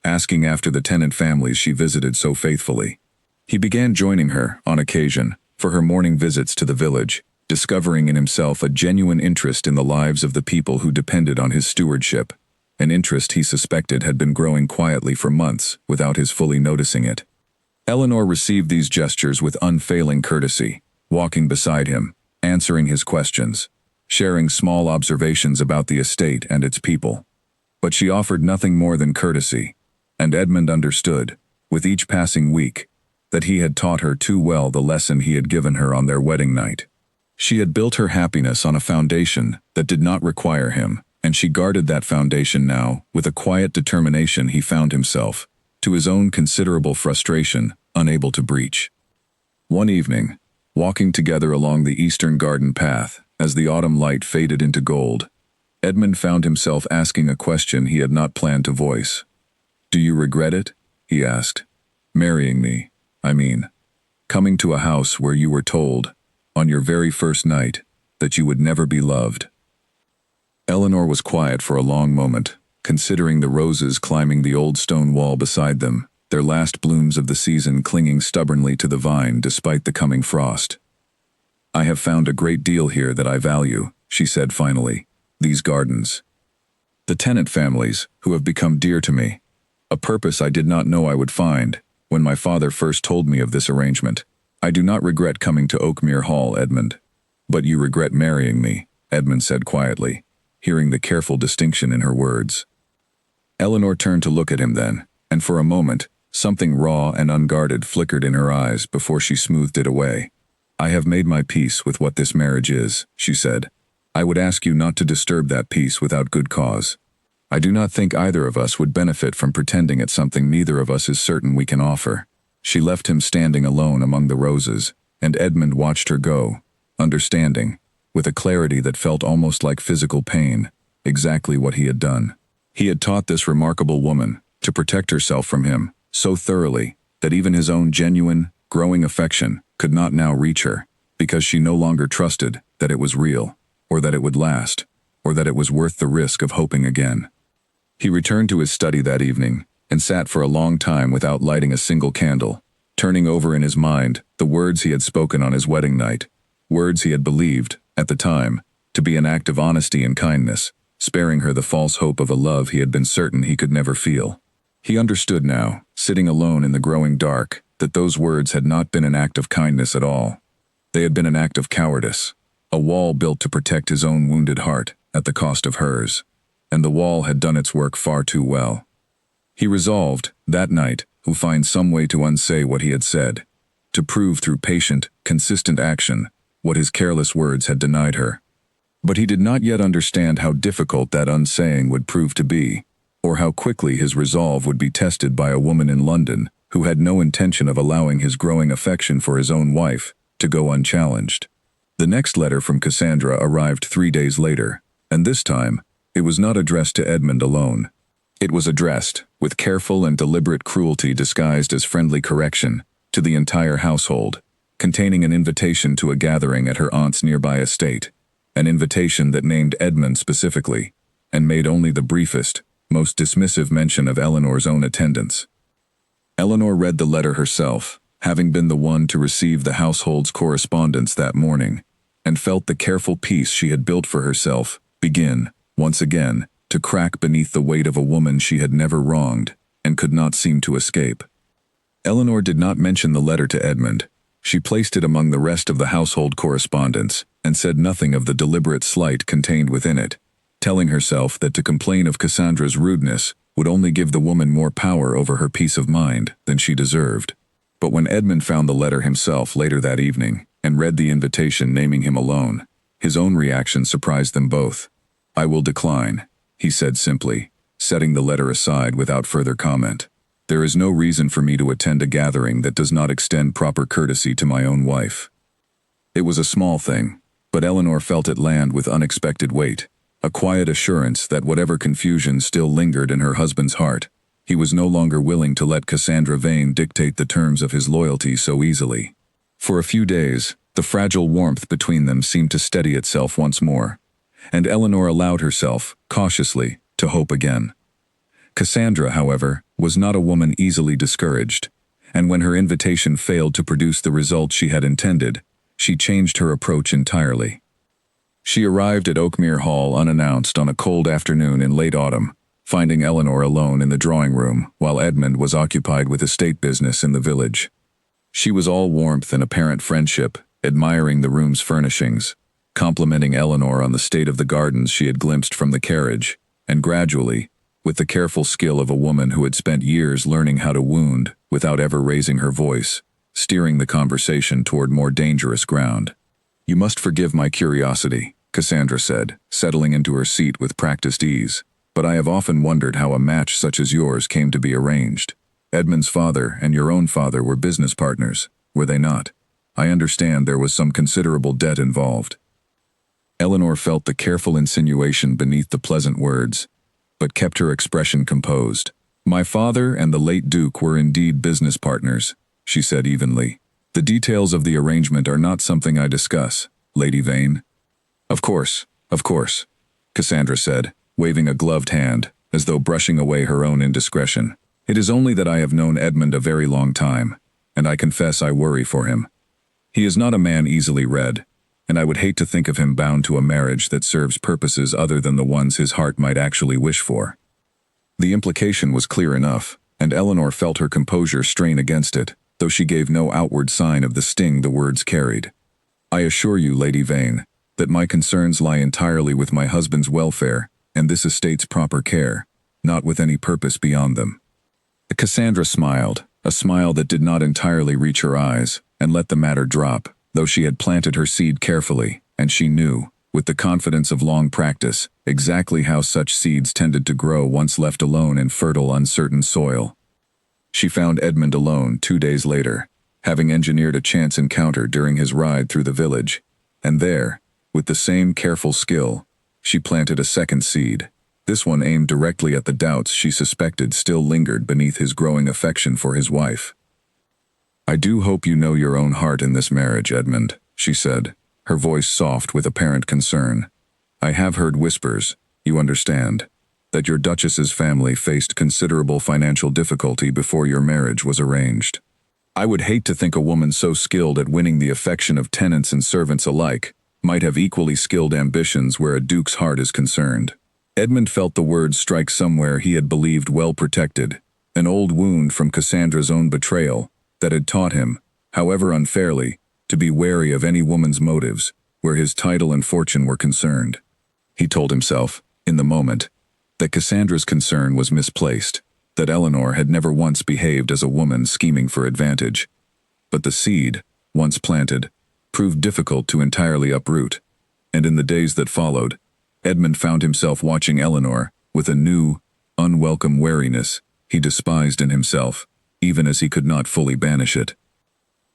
asking after the tenant families she visited so faithfully. He began joining her, on occasion, for her morning visits to the village, discovering in himself a genuine interest in the lives of the people who depended on his stewardship, an interest he suspected had been growing quietly for months without his fully noticing it. Eleanor received these gestures with unfailing courtesy, walking beside him, answering his questions, sharing small observations about the estate and its people. But she offered nothing more than courtesy, and Edmund understood, with each passing week, that he had taught her too well the lesson he had given her on their wedding night. She had built her happiness on a foundation that did not require him, and she guarded that foundation now with a quiet determination he found himself, to his own considerable frustration, unable to breach. One evening, walking together along the eastern garden path, as the autumn light faded into gold, Edmund found himself asking a question he had not planned to voice. "Do you regret it?" he asked. "Marrying me, I mean. Coming to a house where you were told, on your very first night, that you would never be loved." Eleanor was quiet for a long moment, considering the roses climbing the old stone wall beside them, their last blooms of the season clinging stubbornly to the vine despite the coming frost. "I have found a great deal here that I value," she said finally. "These gardens. The tenant families, who have become dear to me. A purpose I did not know I would find, when my father first told me of this arrangement. I do not regret coming to Oakmere Hall, Edmund." "But you regret marrying me," Edmund said quietly, hearing the careful distinction in her words. Eleanor turned to look at him then, and for a moment, something raw and unguarded flickered in her eyes before she smoothed it away. "I have made my peace with what this marriage is," she said. "I would ask you not to disturb that peace without good cause. I do not think either of us would benefit from pretending at something neither of us is certain we can offer." She left him standing alone among the roses, and Edmund watched her go, understanding, with a clarity that felt almost like physical pain, exactly what he had done. He had taught this remarkable woman to protect herself from him so thoroughly that even his own genuine, growing affection could not now reach her, because she no longer trusted that it was real, or that it would last, or that it was worth the risk of hoping again. He returned to his study that evening, and sat for a long time without lighting a single candle, turning over in his mind the words he had spoken on his wedding night, words he had believed, at the time, to be an act of honesty and kindness, sparing her the false hope of a love he had been certain he could never feel. He understood now, sitting alone in the growing dark, that those words had not been an act of kindness at all. They had been an act of cowardice, a wall built to protect his own wounded heart at the cost of hers, and the wall had done its work far too well. He resolved, that night, to find some way to unsay what he had said, to prove through patient, consistent action what his careless words had denied her. But he did not yet understand how difficult that unsaying would prove to be, or how quickly his resolve would be tested by a woman in London who had no intention of allowing his growing affection for his own wife to go unchallenged. The next letter from Cassandra arrived 3 days later, and this time, it was not addressed to Edmund alone. It was addressed, with careful and deliberate cruelty disguised as friendly correction, to the entire household, containing an invitation to a gathering at her aunt's nearby estate, an invitation that named Edmund specifically, and made only the briefest, most dismissive mention of Eleanor's own attendance. Eleanor read the letter herself, having been the one to receive the household's correspondence that morning, and felt the careful peace she had built for herself begin, once again, to crack beneath the weight of a woman she had never wronged and could not seem to escape. Eleanor did not mention the letter to Edmund. She placed it among the rest of the household correspondence and said nothing of the deliberate slight contained within it, telling herself that to complain of Cassandra's rudeness would only give the woman more power over her peace of mind than she deserved. But when Edmund found the letter himself later that evening and read the invitation naming him alone, his own reaction surprised them both. "I will decline," he said simply, setting the letter aside without further comment. "There is no reason for me to attend a gathering that does not extend proper courtesy to my own wife." It was a small thing, but Eleanor felt it land with unexpected weight, a quiet assurance that whatever confusion still lingered in her husband's heart, he was no longer willing to let Cassandra Vane dictate the terms of his loyalty so easily. For a few days, the fragile warmth between them seemed to steady itself once more, and Eleanor allowed herself, cautiously, to hope again. Cassandra, however, was not a woman easily discouraged, and when her invitation failed to produce the result she had intended, she changed her approach entirely. She arrived at Oakmere Hall unannounced on a cold afternoon in late autumn, finding Eleanor alone in the drawing room while Edmund was occupied with estate business in the village. She was all warmth and apparent friendship, admiring the room's furnishings, complimenting Eleanor on the state of the gardens she had glimpsed from the carriage, and gradually, with the careful skill of a woman who had spent years learning how to wound without ever raising her voice, steering the conversation toward more dangerous ground. "You must forgive my curiosity," Cassandra said, settling into her seat with practiced ease, "but I have often wondered how a match such as yours came to be arranged. Edmund's father and your own father were business partners, were they not? I understand there was some considerable debt involved." Eleanor felt the careful insinuation beneath the pleasant words, but kept her expression composed. "My father and the late Duke were indeed business partners," she said evenly. "The details of the arrangement are not something I discuss, Lady Vane." Of course," Cassandra said, waving a gloved hand, as though brushing away her own indiscretion. "It is only that I have known Edmund a very long time, and I confess I worry for him. He is not a man easily read, and I would hate to think of him bound to a marriage that serves purposes other than the ones his heart might actually wish for." The implication was clear enough, and Eleanor felt her composure strain against it, though she gave no outward sign of the sting the words carried. "I assure you, Lady Vane, that my concerns lie entirely with my husband's welfare and this estate's proper care. not with any purpose beyond them. Cassandra smiled, a smile that did not entirely reach her eyes, and let the matter drop, though she had planted her seed carefully, and she knew, with the confidence of long practice, exactly how such seeds tended to grow once left alone in fertile, uncertain soil. She found Edmund alone 2 days later, having engineered a chance encounter during his ride through the village, and there, with the same careful skill, she planted a second seed, this one aimed directly at the doubts she suspected still lingered beneath his growing affection for his wife. "I do hope you know your own heart in this marriage, Edmund," she said, her voice soft with apparent concern. "I have heard whispers, you understand, that your Duchess's family faced considerable financial difficulty before your marriage was arranged. I would hate to think a woman so skilled at winning the affection of tenants and servants alike might have equally skilled ambitions where a duke's heart is concerned." Edmund felt the words strike somewhere he had believed well protected, an old wound from Cassandra's own betrayal that had taught him, however unfairly, to be wary of any woman's motives where his title and fortune were concerned. He told himself, in the moment, that Cassandra's concern was misplaced, that Eleanor had never once behaved as a woman scheming for advantage. But the seed, once planted, proved difficult to entirely uproot, and in the days that followed, Edmund found himself watching Eleanor with a new, unwelcome wariness he despised in himself, even as he could not fully banish it.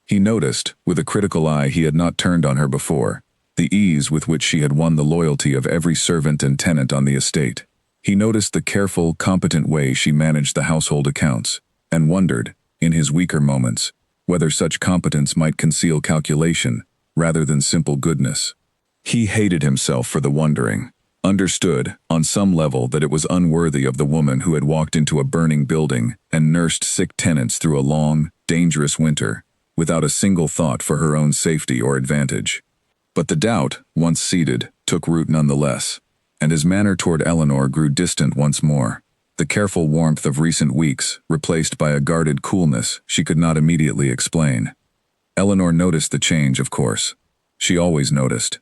He noticed, with a critical eye he had not turned on her before, the ease with which she had won the loyalty of every servant and tenant on the estate. He noticed the careful, competent way she managed the household accounts, and wondered, in his weaker moments, whether such competence might conceal calculation rather than simple goodness. He hated himself for the wondering, understood, on some level, that it was unworthy of the woman who had walked into a burning building and nursed sick tenants through a long, dangerous winter, without a single thought for her own safety or advantage. But the doubt, once seated, took root nonetheless, and his manner toward Eleanor grew distant once more, the careful warmth of recent weeks replaced by a guarded coolness she could not immediately explain. Eleanor noticed the change, of course. She always noticed.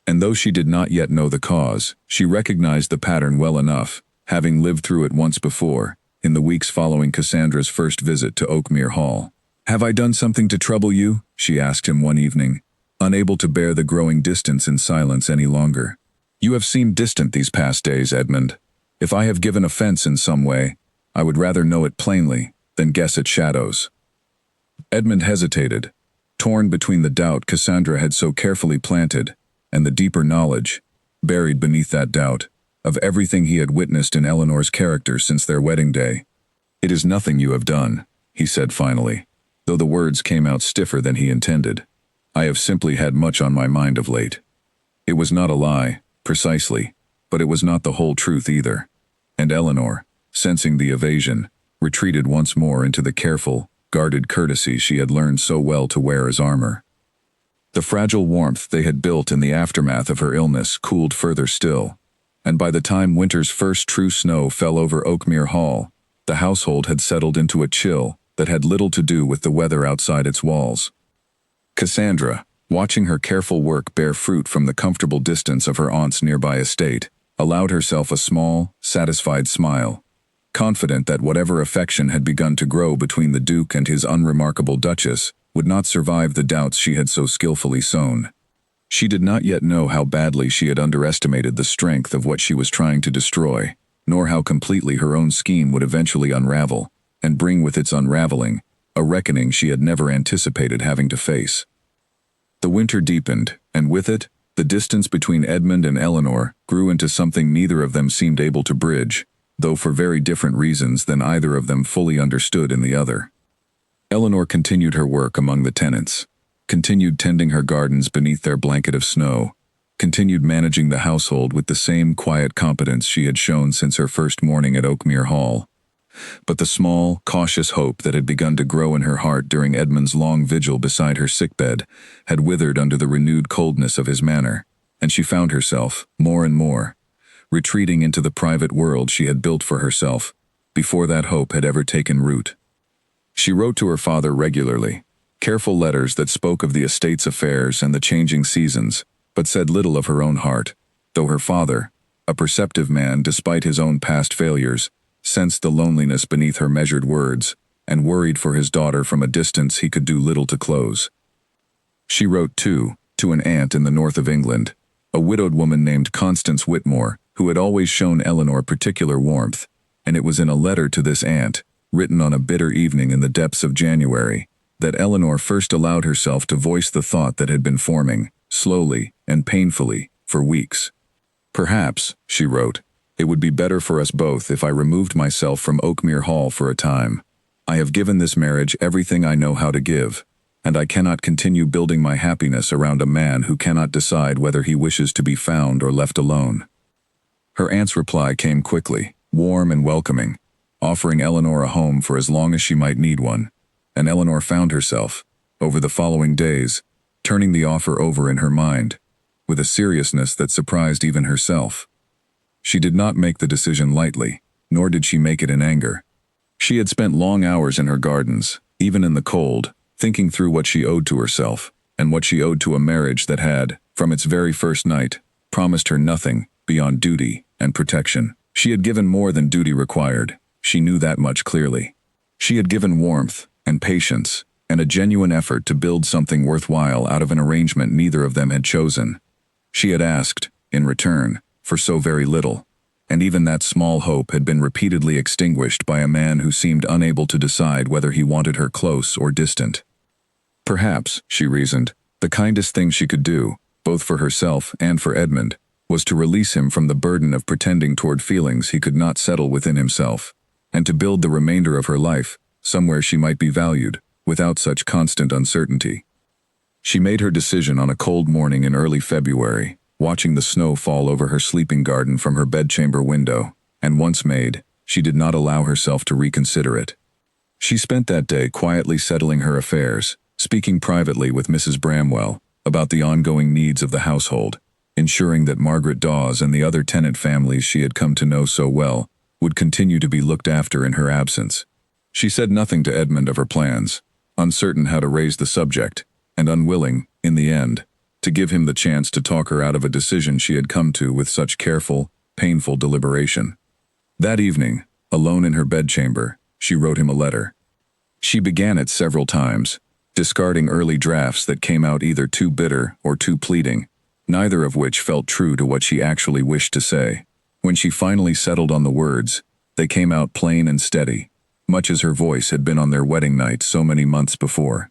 And though she did not yet know the cause, she recognized the pattern well enough, having lived through it once before, in the weeks following Cassandra's first visit to Oakmere Hall. "Have I done something to trouble you?" she asked him one evening, unable to bear the growing distance in silence any longer. "You have seemed distant these past days, Edmund. If I have given offense in some way, I would rather know it plainly than guess at shadows." Edmund hesitated, torn between the doubt Cassandra had so carefully planted and the deeper knowledge, buried beneath that doubt, of everything he had witnessed in Eleanor's character since their wedding day. "It is nothing you have done," he said finally, though the words came out stiffer than he intended. "I have simply had much on my mind of late." It was not a lie, precisely, but it was not the whole truth either, and Eleanor, sensing the evasion, retreated once more into the careful, guarded courtesy she had learned so well to wear as armor. The fragile warmth they had built in the aftermath of her illness cooled further still, and by the time winter's first true snow fell over Oakmere Hall, the household had settled into a chill that had little to do with the weather outside its walls. Cassandra, watching her careful work bear fruit from the comfortable distance of her aunt's nearby estate, allowed herself a small, satisfied smile, confident that whatever affection had begun to grow between the Duke and his unremarkable Duchess would not survive the doubts she had so skillfully sown. She did not yet know how badly she had underestimated the strength of what she was trying to destroy, nor how completely her own scheme would eventually unravel, and bring with its unraveling a reckoning she had never anticipated having to face. The winter deepened, and with it, the distance between Edmund and Eleanor grew into something neither of them seemed able to bridge, though for very different reasons than either of them fully understood in the other. Eleanor continued her work among the tenants, continued tending her gardens beneath their blanket of snow, continued managing the household with the same quiet competence she had shown since her first morning at Oakmere Hall. But the small, cautious hope that had begun to grow in her heart during Edmund's long vigil beside her sickbed had withered under the renewed coldness of his manner, and she found herself, more and more, retreating into the private world she had built for herself, before that hope had ever taken root. She wrote to her father regularly, careful letters that spoke of the estate's affairs and the changing seasons, but said little of her own heart, though her father, a perceptive man despite his own past failures, sensed the loneliness beneath her measured words, and worried for his daughter from a distance he could do little to close. She wrote, too, to an aunt in the north of England, a widowed woman named Constance Whitmore, who had always shown Eleanor particular warmth, and it was in a letter to this aunt, written on a bitter evening in the depths of January, that Eleanor first allowed herself to voice the thought that had been forming, slowly and painfully, for weeks. "Perhaps," she wrote, "it would be better for us both if I removed myself from Oakmere Hall for a time. I have given this marriage everything I know how to give, and I cannot continue building my happiness around a man who cannot decide whether he wishes to be found or left alone." Her aunt's reply came quickly, warm and welcoming, offering Eleanor a home for as long as she might need one, and Eleanor found herself, over the following days, turning the offer over in her mind, with a seriousness that surprised even herself. She did not make the decision lightly, nor did she make it in anger. She had spent long hours in her gardens, even in the cold, thinking through what she owed to herself, and what she owed to a marriage that had, from its very first night, promised her nothing beyond duty and protection. She had given more than duty required, she knew that much clearly. She had given warmth and patience, and a genuine effort to build something worthwhile out of an arrangement neither of them had chosen. She had asked, in return, for so very little, and even that small hope had been repeatedly extinguished by a man who seemed unable to decide whether he wanted her close or distant. Perhaps, she reasoned, the kindest thing she could do, both for herself and for Edmund, was to release him from the burden of pretending toward feelings he could not settle within himself, and to build the remainder of her life somewhere she might be valued, without such constant uncertainty. She made her decision on a cold morning in early February, watching the snow fall over her sleeping garden from her bedchamber window, and once made, she did not allow herself to reconsider it. She spent that day quietly settling her affairs, speaking privately with Mrs. Bramwell about the ongoing needs of the household, ensuring that Margaret Dawes and the other tenant families she had come to know so well would continue to be looked after in her absence. She said nothing to Edmund of her plans, uncertain how to raise the subject, and unwilling, in the end, to give him the chance to talk her out of a decision she had come to with such careful, painful deliberation. That evening, alone in her bedchamber, she wrote him a letter. She began it several times, discarding early drafts that came out either too bitter or too pleading, neither of which felt true to what she actually wished to say. When she finally settled on the words, they came out plain and steady, much as her voice had been on their wedding night so many months before.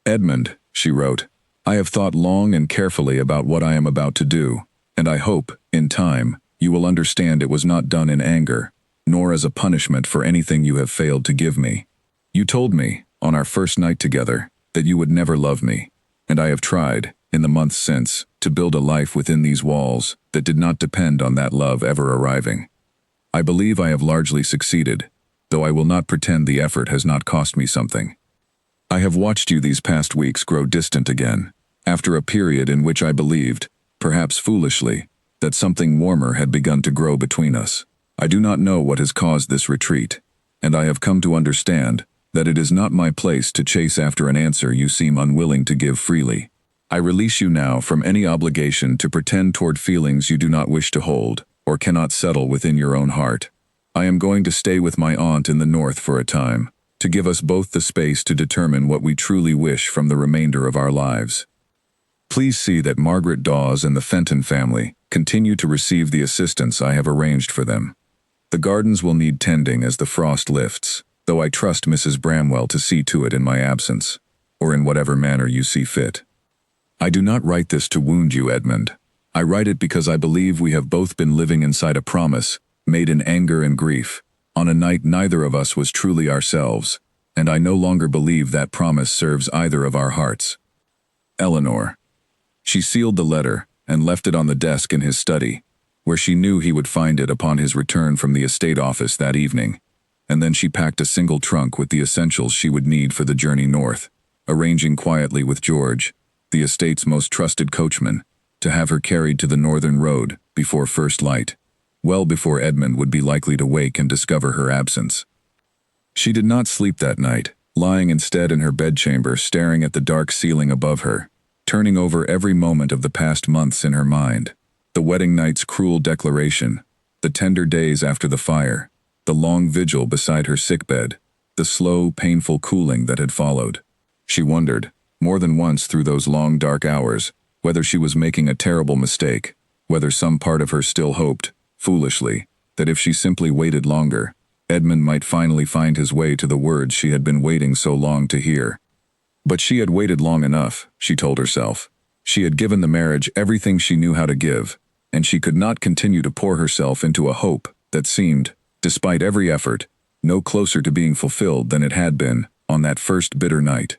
"Edmund," she wrote, "I have thought long and carefully about what I am about to do, and I hope, in time, you will understand it was not done in anger, nor as a punishment for anything you have failed to give me. You told me, on our first night together, that you would never love me, and I have tried, in the months since, to build a life within these walls that did not depend on that love ever arriving. I believe I have largely succeeded, though I will not pretend the effort has not cost me something. I have watched you these past weeks grow distant again, after a period in which I believed, perhaps foolishly, that something warmer had begun to grow between us. I do not know what has caused this retreat, and I have come to understand that it is not my place to chase after an answer you seem unwilling to give freely. I release you now from any obligation to pretend toward feelings you do not wish to hold, or cannot settle within your own heart. I am going to stay with my aunt in the north for a time, to give us both the space to determine what we truly wish from the remainder of our lives. Please see that Margaret Dawes and the Fenton family continue to receive the assistance I have arranged for them. The gardens will need tending as the frost lifts, though I trust Mrs. Bramwell to see to it in my absence, or in whatever manner you see fit. I do not write this to wound you, Edmund. I write it because I believe we have both been living inside a promise, made in anger and grief, on a night neither of us was truly ourselves, and I no longer believe that promise serves either of our hearts. Eleanor. She sealed the letter and left it on the desk in his study, where she knew he would find it upon his return from the estate office that evening, and then she packed a single trunk with the essentials she would need for the journey north, arranging quietly with George, the estate's most trusted coachman, to have her carried to the northern road before first light, well before Edmund would be likely to wake and discover her absence. She did not sleep that night, lying instead in her bedchamber staring at the dark ceiling above her, turning over every moment of the past months in her mind, the wedding night's cruel declaration, the tender days after the fire, the long vigil beside her sickbed, the slow, painful cooling that had followed. She wondered, more than once through those long dark hours, whether she was making a terrible mistake, whether some part of her still hoped, foolishly, that if she simply waited longer, Edmund might finally find his way to the words she had been waiting so long to hear. But she had waited long enough, she told herself. She had given the marriage everything she knew how to give, and she could not continue to pour herself into a hope that seemed, despite every effort, no closer to being fulfilled than it had been on that first bitter night.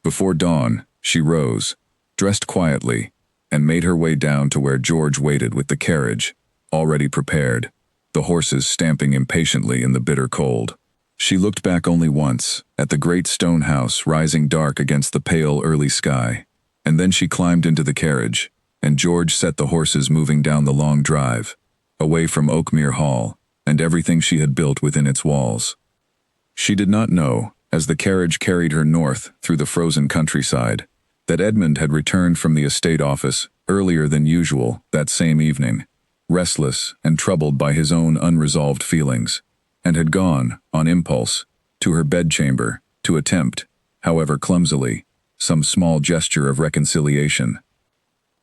Before dawn, she rose, dressed quietly, and made her way down to where George waited with the carriage, already prepared, the horses stamping impatiently in the bitter cold. She looked back only once, at the great stone house rising dark against the pale early sky, and then she climbed into the carriage, and George set the horses moving down the long drive, away from Oakmere Hall and everything she had built within its walls. She did not know, as the carriage carried her north through the frozen countryside, that Edmund had returned from the estate office earlier than usual that same evening, restless and troubled by his own unresolved feelings, and had gone, on impulse, to her bedchamber to attempt, however clumsily, some small gesture of reconciliation.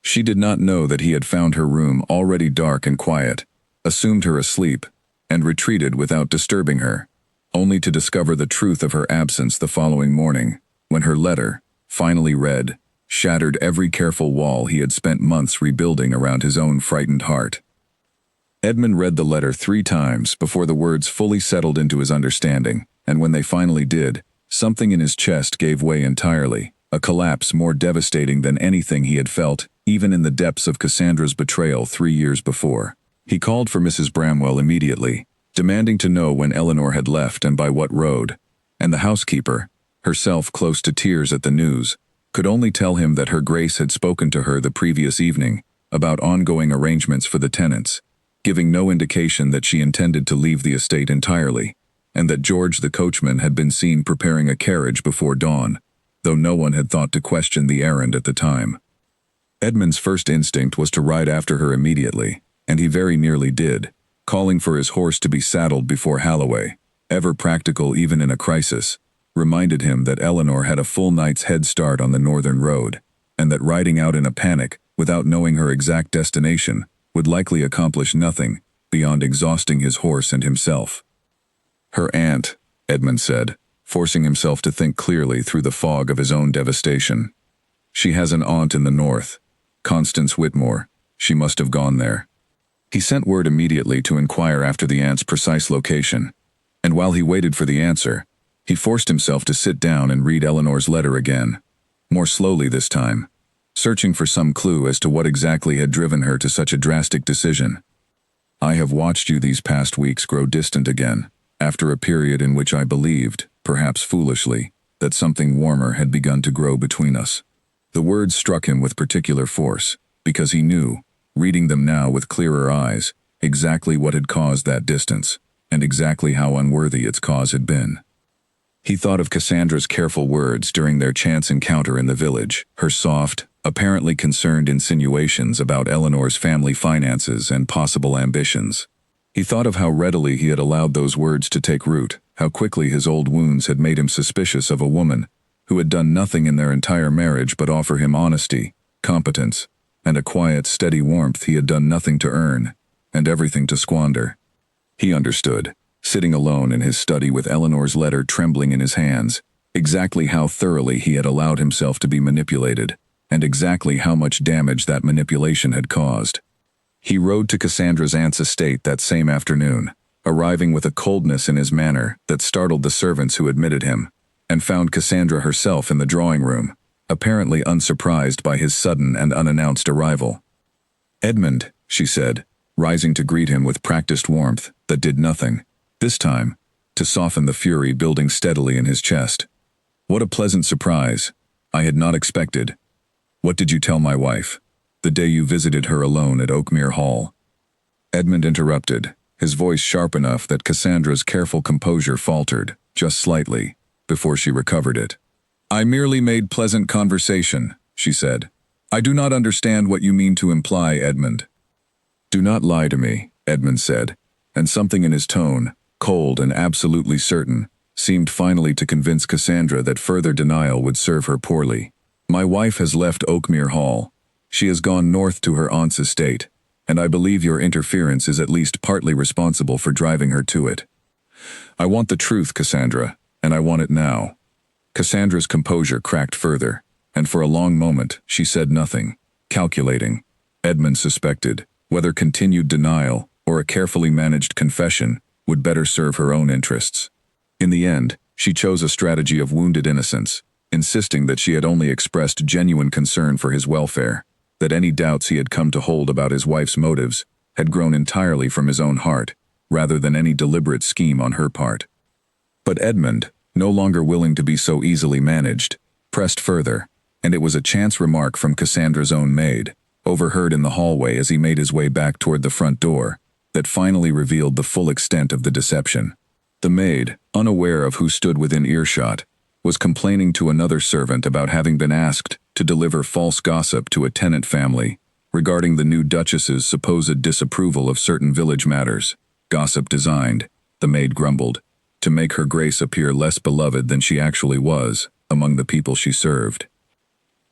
She did not know that he had found her room already dark and quiet, assumed her asleep, and retreated without disturbing her, only to discover the truth of her absence the following morning, when her letter, finally read, shattered every careful wall he had spent months rebuilding around his own frightened heart. Edmund read the letter 3 times before the words fully settled into his understanding, and when they finally did, something in his chest gave way entirely, a collapse more devastating than anything he had felt, even in the depths of Cassandra's betrayal 3 years before. He called for Mrs. Bramwell immediately, demanding to know when Eleanor had left and by what road, and the housekeeper, herself close to tears at the news, could only tell him that her Grace had spoken to her the previous evening about ongoing arrangements for the tenants, giving no indication that she intended to leave the estate entirely, and that George the coachman had been seen preparing a carriage before dawn, though no one had thought to question the errand at the time. Edmund's first instinct was to ride after her immediately, and he very nearly did, calling for his horse to be saddled before Holloway, ever practical even in a crisis, reminded him that Eleanor had a full night's head start on the northern road, and that riding out in a panic, without knowing her exact destination, would likely accomplish nothing beyond exhausting his horse and himself. Her aunt, Edmund said, forcing himself to think clearly through the fog of his own devastation. She has an aunt in the north, Constance Whitmore. She must have gone there. He sent word immediately to inquire after the aunt's precise location, and while he waited for the answer, he forced himself to sit down and read Eleanor's letter again, more slowly this time, searching for some clue as to what exactly had driven her to such a drastic decision. I have watched you these past weeks grow distant again, after a period in which I believed, perhaps foolishly, that something warmer had begun to grow between us. The words struck him with particular force, because he knew, reading them now with clearer eyes, exactly what had caused that distance, and exactly how unworthy its cause had been. He thought of Cassandra's careful words during their chance encounter in the village, her soft, apparently concerned insinuations about Eleanor's family finances and possible ambitions. He thought of how readily he had allowed those words to take root, how quickly his old wounds had made him suspicious of a woman who had done nothing in their entire marriage but offer him honesty, competence, and a quiet, steady warmth he had done nothing to earn, and everything to squander. He understood, sitting alone in his study with Eleanor's letter trembling in his hands, exactly how thoroughly he had allowed himself to be manipulated, and exactly how much damage that manipulation had caused. He rode to Cassandra's aunt's estate that same afternoon, arriving with a coldness in his manner that startled the servants who admitted him, and found Cassandra herself in the drawing room, apparently unsurprised by his sudden and unannounced arrival. "Edmund," she said, rising to greet him with practiced warmth that did nothing, this time, to soften the fury building steadily in his chest. "What a pleasant surprise. I had not expected. What did you tell my wife, the day you visited her alone at Oakmere Hall?" Edmund interrupted, his voice sharp enough that Cassandra's careful composure faltered, just slightly, before she recovered it. "I merely made pleasant conversation," she said. "I do not understand what you mean to imply, Edmund." "Do not lie to me," Edmund said, and something in his tone, cold and absolutely certain, seemed finally to convince Cassandra that further denial would serve her poorly. My wife has left Oakmere Hall. She has gone north to her aunt's estate, and I believe your interference is at least partly responsible for driving her to it. I want the truth, Cassandra, and I want it now. Cassandra's composure cracked further, and for a long moment she said nothing, calculating. Edmund suspected whether continued denial or a carefully managed confession would better serve her own interests. In the end, she chose a strategy of wounded innocence, insisting that she had only expressed genuine concern for his welfare, that any doubts he had come to hold about his wife's motives had grown entirely from his own heart, rather than any deliberate scheme on her part. But Edmund, no longer willing to be so easily managed, pressed further, and it was a chance remark from Cassandra's own maid, overheard in the hallway as he made his way back toward the front door, that finally revealed the full extent of the deception. The maid, unaware of who stood within earshot, was complaining to another servant about having been asked to deliver false gossip to a tenant family regarding the new duchess's supposed disapproval of certain village matters, gossip designed, the maid grumbled, to make her grace appear less beloved than she actually was among the people she served.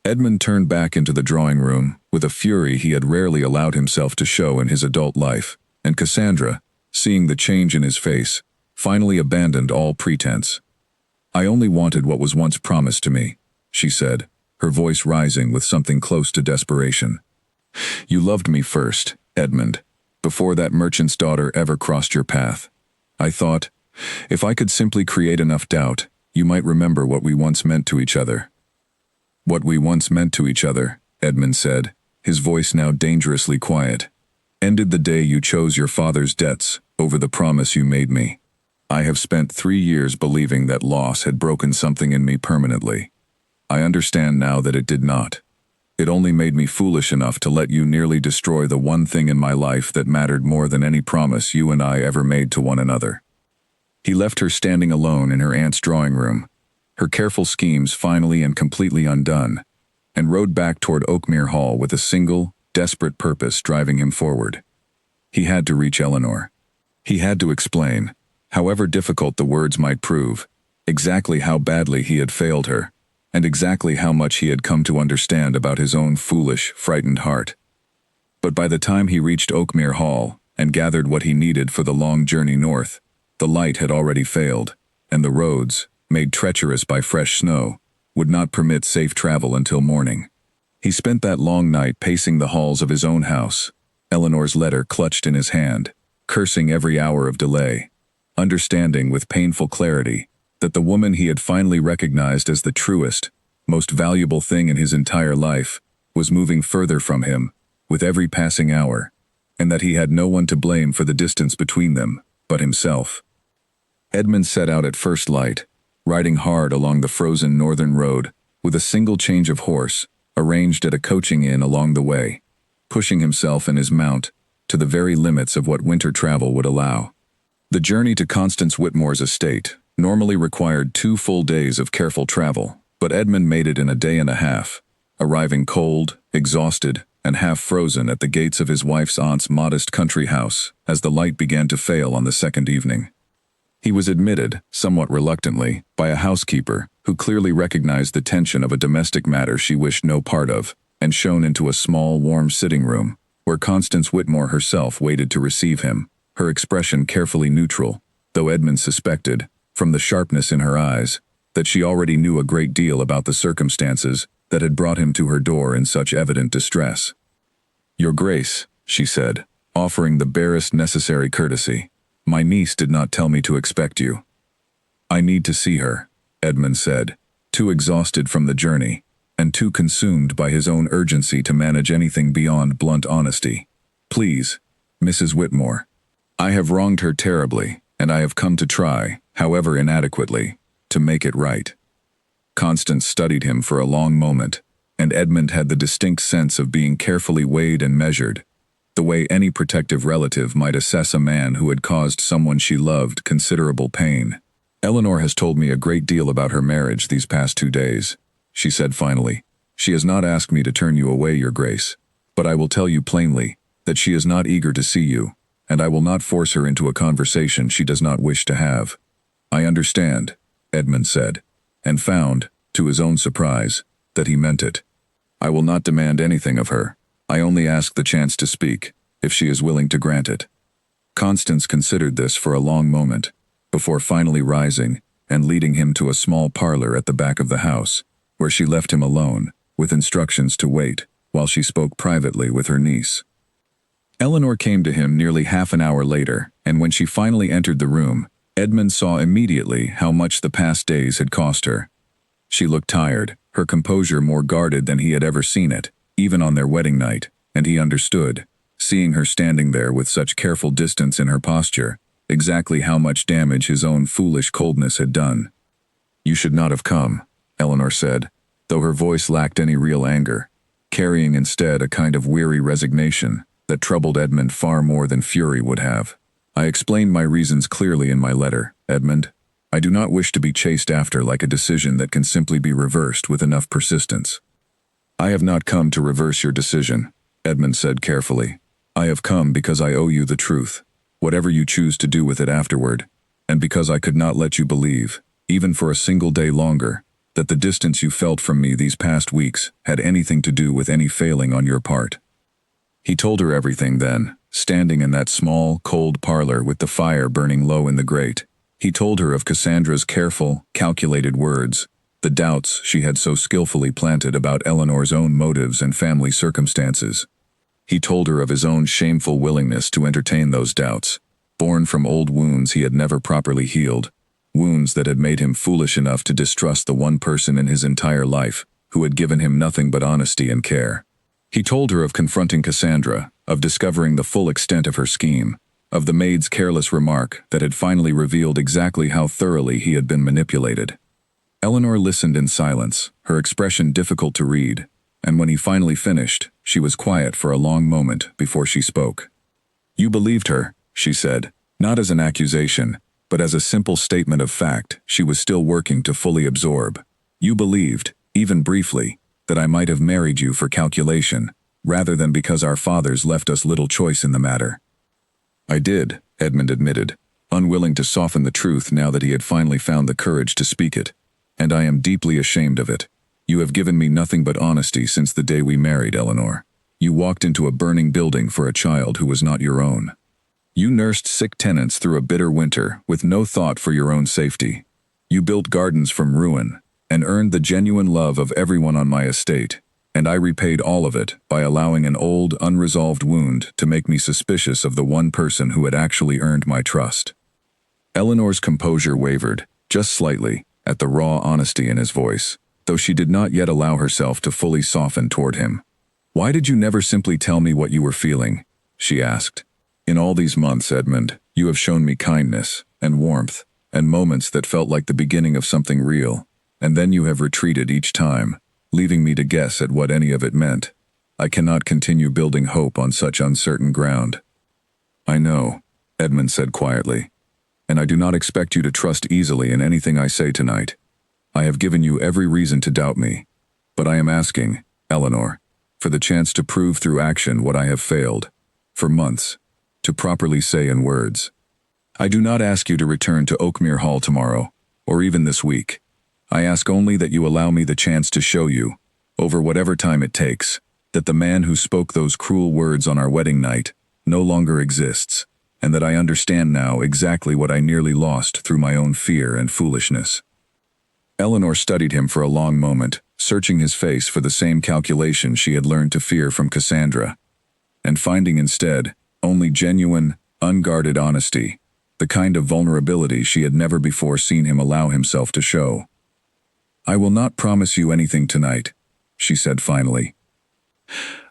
Edmund turned back into the drawing room with a fury he had rarely allowed himself to show in his adult life, and Cassandra, seeing the change in his face, finally abandoned all pretense. I only wanted what was once promised to me, she said, her voice rising with something close to desperation. You loved me first, Edmund, before that merchant's daughter ever crossed your path. I thought, if I could simply create enough doubt, you might remember what we once meant to each other. What we once meant to each other, Edmund said, his voice now dangerously quiet, ended the day you chose your father's debts over the promise you made me. I have spent 3 years believing that loss had broken something in me permanently. I understand now that it did not. It only made me foolish enough to let you nearly destroy the one thing in my life that mattered more than any promise you and I ever made to one another. He left her standing alone in her aunt's drawing room, her careful schemes finally and completely undone, and rode back toward Oakmere Hall with a single, desperate purpose driving him forward. He had to reach Eleanor. He had to explain, however difficult the words might prove, exactly how badly he had failed her, and exactly how much he had come to understand about his own foolish, frightened heart. But by the time he reached Oakmere Hall and gathered what he needed for the long journey north, the light had already failed, and the roads, made treacherous by fresh snow, would not permit safe travel until morning. He spent that long night pacing the halls of his own house, Eleanor's letter clutched in his hand, cursing every hour of delay, understanding with painful clarity that the woman he had finally recognized as the truest, most valuable thing in his entire life was moving further from him with every passing hour, and that he had no one to blame for the distance between them but himself. Edmund set out at first light, riding hard along the frozen northern road with a single change of horse arranged at a coaching inn along the way, pushing himself and his mount to the very limits of what winter travel would allow. The journey to Constance Whitmore's estate normally required 2 full days of careful travel, but Edmund made it in a day and a half, arriving cold, exhausted, and half frozen at the gates of his wife's aunt's modest country house as the light began to fail on the second evening. He was admitted, somewhat reluctantly, by a housekeeper who clearly recognized the tension of a domestic matter she wished no part of, and shown into a small, warm sitting room, where Constance Whitmore herself waited to receive him, her expression carefully neutral, though Edmund suspected, from the sharpness in her eyes, that she already knew a great deal about the circumstances that had brought him to her door in such evident distress. "Your Grace," she said, offering the barest necessary courtesy, "my niece did not tell me to expect you." "I need to see her," Edmund said, too exhausted from the journey, and too consumed by his own urgency to manage anything beyond blunt honesty. "Please, Mrs. Whitmore. I have wronged her terribly, and I have come to try, however inadequately, to make it right." Constance studied him for a long moment, and Edmund had the distinct sense of being carefully weighed and measured, the way any protective relative might assess a man who had caused someone she loved considerable pain. "Eleanor has told me a great deal about her marriage these past 2 days," she said finally. "She has not asked me to turn you away, Your Grace, but I will tell you plainly that she is not eager to see you, and I will not force her into a conversation she does not wish to have." "I understand," Edmund said, and found, to his own surprise, that he meant it. "I will not demand anything of her. I only ask the chance to speak, if she is willing to grant it." Constance considered this for a long moment, before finally rising and leading him to a small parlor at the back of the house, where she left him alone, with instructions to wait, while she spoke privately with her niece. Eleanor came to him nearly half an hour later, and when she finally entered the room, Edmund saw immediately how much the past days had cost her. She looked tired, her composure more guarded than he had ever seen it, even on their wedding night, and he understood, seeing her standing there with such careful distance in her posture, exactly how much damage his own foolish coldness had done. "You should not have come," Eleanor said, though her voice lacked any real anger, carrying instead a kind of weary resignation that troubled Edmund far more than fury would have. "I explained my reasons clearly in my letter, Edmund. I do not wish to be chased after like a decision that can simply be reversed with enough persistence." "I have not come to reverse your decision," Edmund said carefully. "I have come because I owe you the truth, whatever you choose to do with it afterward, and because I could not let you believe, even for a single day longer, that the distance you felt from me these past weeks had anything to do with any failing on your part." He told her everything then, standing in that small, cold parlor with the fire burning low in the grate. He told her of Cassandra's careful, calculated words, the doubts she had so skillfully planted about Eleanor's own motives and family circumstances. He told her of his own shameful willingness to entertain those doubts, born from old wounds he had never properly healed, wounds that had made him foolish enough to distrust the one person in his entire life who had given him nothing but honesty and care. He told her of confronting Cassandra, of discovering the full extent of her scheme, of the maid's careless remark that had finally revealed exactly how thoroughly he had been manipulated. Eleanor listened in silence, her expression difficult to read, and when he finally finished, she was quiet for a long moment before she spoke. "You believed her," she said, not as an accusation, but as a simple statement of fact she was still working to fully absorb. "You believed, even briefly, that I might have married you for calculation, rather than because our fathers left us little choice in the matter." "I did," Edmund admitted, unwilling to soften the truth now that he had finally found the courage to speak it. "And I am deeply ashamed of it. You have given me nothing but honesty since the day we married, Eleanor. You walked into a burning building for a child who was not your own. You nursed sick tenants through a bitter winter with no thought for your own safety. You built gardens from ruin, and earned the genuine love of everyone on my estate, and I repaid all of it by allowing an old, unresolved wound to make me suspicious of the one person who had actually earned my trust." Eleanor's composure wavered, just slightly, at the raw honesty in his voice, though she did not yet allow herself to fully soften toward him. "Why did you never simply tell me what you were feeling?" she asked. "In all these months, Edmund, you have shown me kindness, and warmth, and moments that felt like the beginning of something real. And then you have retreated each time, leaving me to guess at what any of it meant. I cannot continue building hope on such uncertain ground." "I know," Edmund said quietly, "and I do not expect you to trust easily in anything I say tonight. I have given you every reason to doubt me, but I am asking, Eleanor, for the chance to prove through action what I have failed, for months, to properly say in words. I do not ask you to return to Oakmere Hall tomorrow, or even this week. I ask only that you allow me the chance to show you, over whatever time it takes, that the man who spoke those cruel words on our wedding night no longer exists, and that I understand now exactly what I nearly lost through my own fear and foolishness." Eleanor studied him for a long moment, searching his face for the same calculation she had learned to fear from Cassandra, and finding instead only genuine, unguarded honesty, the kind of vulnerability she had never before seen him allow himself to show. "I will not promise you anything tonight," she said finally.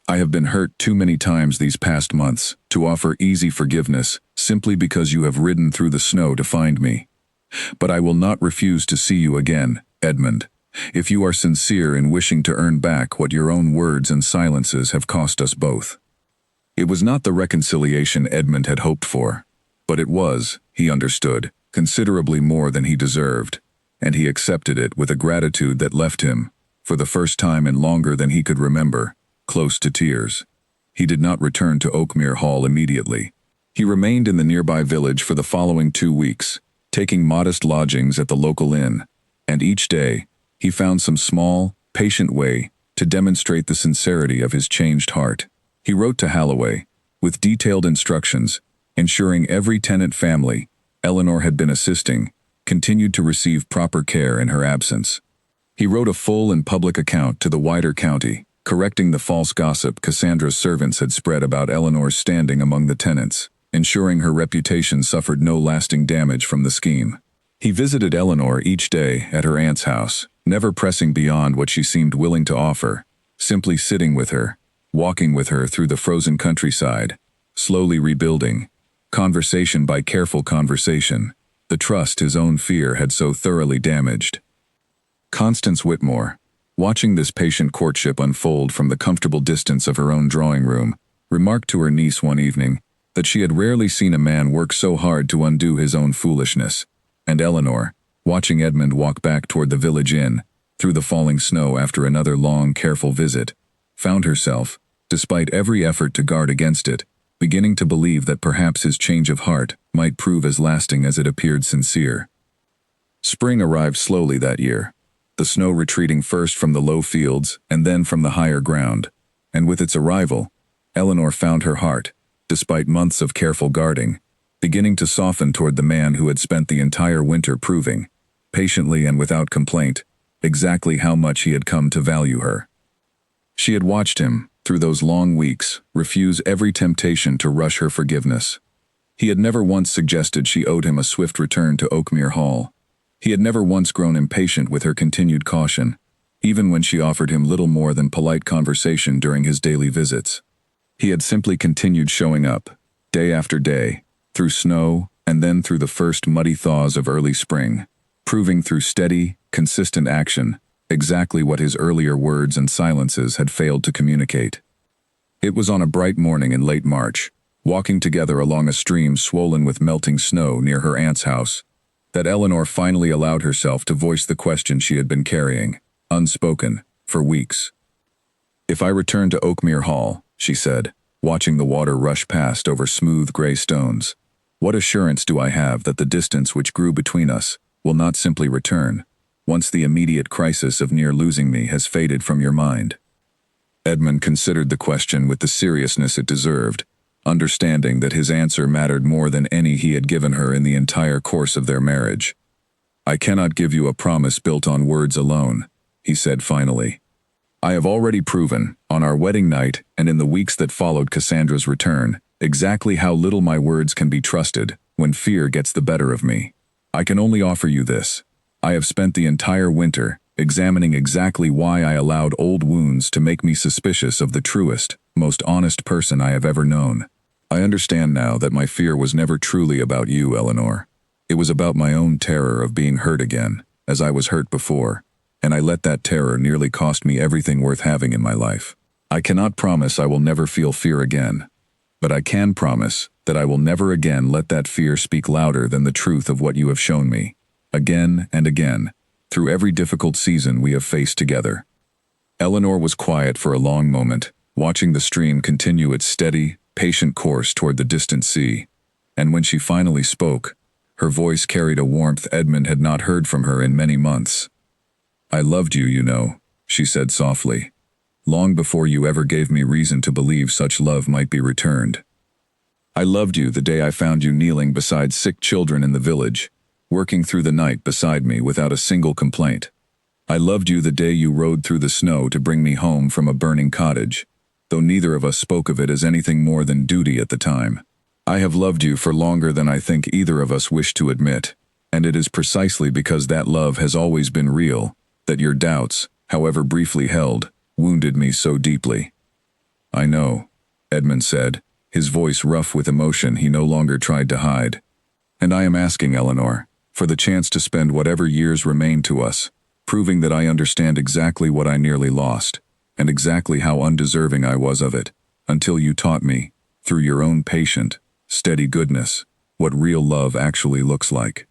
"I have been hurt too many times these past months to offer easy forgiveness simply because you have ridden through the snow to find me. But I will not refuse to see you again, Edmund, if you are sincere in wishing to earn back what your own words and silences have cost us both." It was not the reconciliation Edmund had hoped for, but it was, he understood, considerably more than he deserved, and he accepted it with a gratitude that left him, for the first time in longer than he could remember, close to tears. He did not return to Oakmere Hall immediately. He remained in the nearby village for the following 2 weeks, taking modest lodgings at the local inn, and each day, he found some small, patient way to demonstrate the sincerity of his changed heart. He wrote to Holloway, with detailed instructions, ensuring every tenant family Eleanor had been assisting continued to receive proper care in her absence. He wrote a full and public account to the wider county, correcting the false gossip Cassandra's servants had spread about Eleanor's standing among the tenants, ensuring her reputation suffered no lasting damage from the scheme. He visited Eleanor each day at her aunt's house, never pressing beyond what she seemed willing to offer, simply sitting with her, walking with her through the frozen countryside, slowly rebuilding, conversation by careful conversation, the trust his own fear had so thoroughly damaged. Constance Whitmore, watching this patient courtship unfold from the comfortable distance of her own drawing room, remarked to her niece one evening that she had rarely seen a man work so hard to undo his own foolishness, and Eleanor, watching Edmund walk back toward the village inn, through the falling snow after another long, careful visit, found herself, despite every effort to guard against it, beginning to believe that perhaps his change of heart might prove as lasting as it appeared sincere. Spring arrived slowly that year, the snow retreating first from the low fields and then from the higher ground, and with its arrival, Eleanor found her heart, despite months of careful guarding, beginning to soften toward the man who had spent the entire winter proving, patiently and without complaint, exactly how much he had come to value her. She had watched him, through those long weeks, refuse every temptation to rush her forgiveness. He had never once suggested she owed him a swift return to Oakmere Hall. He had never once grown impatient with her continued caution, even when she offered him little more than polite conversation during his daily visits. He had simply continued showing up, day after day, through snow and then through the first muddy thaws of early spring, proving through steady, consistent action exactly what his earlier words and silences had failed to communicate. It was on a bright morning in late March, walking together along a stream swollen with melting snow near her aunt's house, that Eleanor finally allowed herself to voice the question she had been carrying, unspoken, for weeks. "If I return to Oakmere Hall," she said, watching the water rush past over smooth gray stones, "what assurance do I have that the distance which grew between us will not simply return, once the immediate crisis of near losing me has faded from your mind?" Edmund considered the question with the seriousness it deserved, understanding that his answer mattered more than any he had given her in the entire course of their marriage. "I cannot give you a promise built on words alone," he said finally. "I have already proven, on our wedding night and in the weeks that followed Cassandra's return, exactly how little my words can be trusted when fear gets the better of me. I can only offer you this. I have spent the entire winter examining exactly why I allowed old wounds to make me suspicious of the truest, most honest person I have ever known. I understand now that my fear was never truly about you, Eleanor. It was about my own terror of being hurt again, as I was hurt before, and I let that terror nearly cost me everything worth having in my life. I cannot promise I will never feel fear again, but I can promise that I will never again let that fear speak louder than the truth of what you have shown me, again and again, through every difficult season we have faced together." Eleanor was quiet for a long moment, watching the stream continue its steady, patient course toward the distant sea, and when she finally spoke, her voice carried a warmth Edmund had not heard from her in many months. "I loved you, you know," she said softly, "long before you ever gave me reason to believe such love might be returned. I loved you the day I found you kneeling beside sick children in the village, working through the night beside me without a single complaint. I loved you the day you rode through the snow to bring me home from a burning cottage, though neither of us spoke of it as anything more than duty at the time. I have loved you for longer than I think either of us wished to admit, and it is precisely because that love has always been real, that your doubts, however briefly held, wounded me so deeply." "I know," Edmund said, his voice rough with emotion he no longer tried to hide. "And I am asking, Eleanor, for the chance to spend whatever years remain to us, proving that I understand exactly what I nearly lost, and exactly how undeserving I was of it, until you taught me, through your own patient, steady goodness, what real love actually looks like."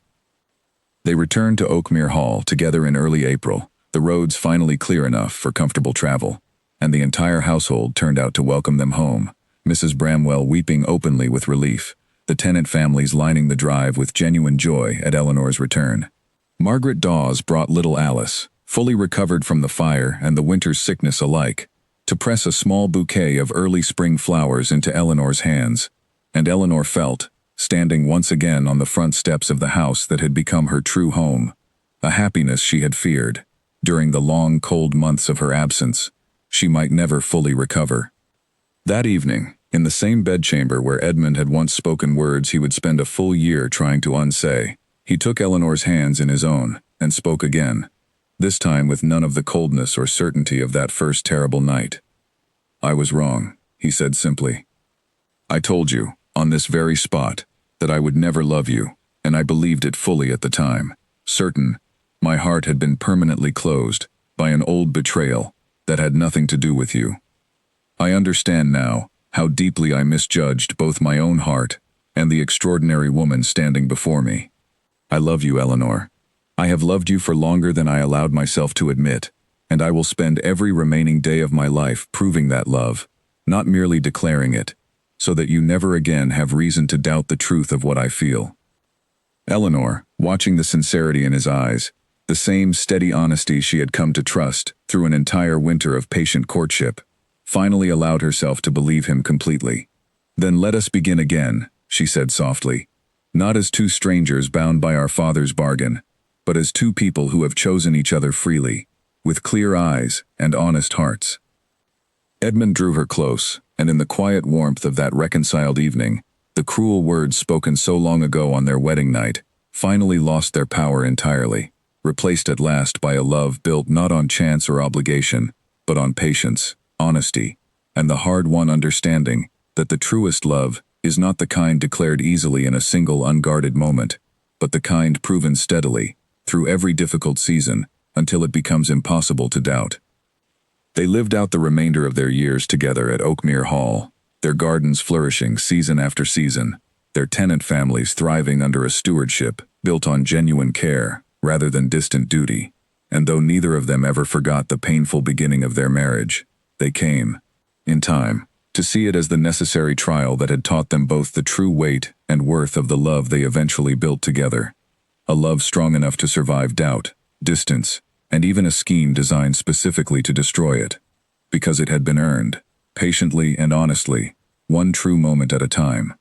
They returned to Oakmere Hall together in early April, the roads finally clear enough for comfortable travel, and the entire household turned out to welcome them home, Mrs. Bramwell weeping openly with relief, the tenant families lining the drive with genuine joy at Eleanor's return. Margaret Dawes brought little Alice, fully recovered from the fire and the winter's sickness alike, to press a small bouquet of early spring flowers into Eleanor's hands, and Eleanor felt, standing once again on the front steps of the house that had become her true home, a happiness she had feared. During the long, cold months of her absence, she might never fully recover. That evening, in the same bedchamber where Edmund had once spoken words he would spend a full year trying to unsay, he took Eleanor's hands in his own and spoke again, this time with none of the coldness or certainty of that first terrible night. "I was wrong," he said simply. "I told you, on this very spot, that I would never love you, and I believed it fully at the time, certain my heart had been permanently closed by an old betrayal that had nothing to do with you. I understand now how deeply I misjudged both my own heart and the extraordinary woman standing before me. I love you, Eleanor. I have loved you for longer than I allowed myself to admit, and I will spend every remaining day of my life proving that love, not merely declaring it, so that you never again have reason to doubt the truth of what I feel." Eleanor, watching the sincerity in his eyes, the same steady honesty she had come to trust through an entire winter of patient courtship, finally allowed herself to believe him completely. "Then let us begin again," she said softly, "not as two strangers bound by our father's bargain, but as two people who have chosen each other freely, with clear eyes and honest hearts." Edmund drew her close, and in the quiet warmth of that reconciled evening, the cruel words spoken so long ago on their wedding night finally lost their power entirely, replaced at last by a love built not on chance or obligation, but on patience, honesty, and the hard-won understanding that the truest love is not the kind declared easily in a single unguarded moment, but the kind proven steadily, through every difficult season, until it becomes impossible to doubt. They lived out the remainder of their years together at Oakmere Hall, their gardens flourishing season after season, their tenant families thriving under a stewardship built on genuine care rather than distant duty, and though neither of them ever forgot the painful beginning of their marriage, they came, in time, to see it as the necessary trial that had taught them both the true weight and worth of the love they eventually built together, a love strong enough to survive doubt, distance, and even a scheme designed specifically to destroy it, because it had been earned, patiently and honestly, one true moment at a time.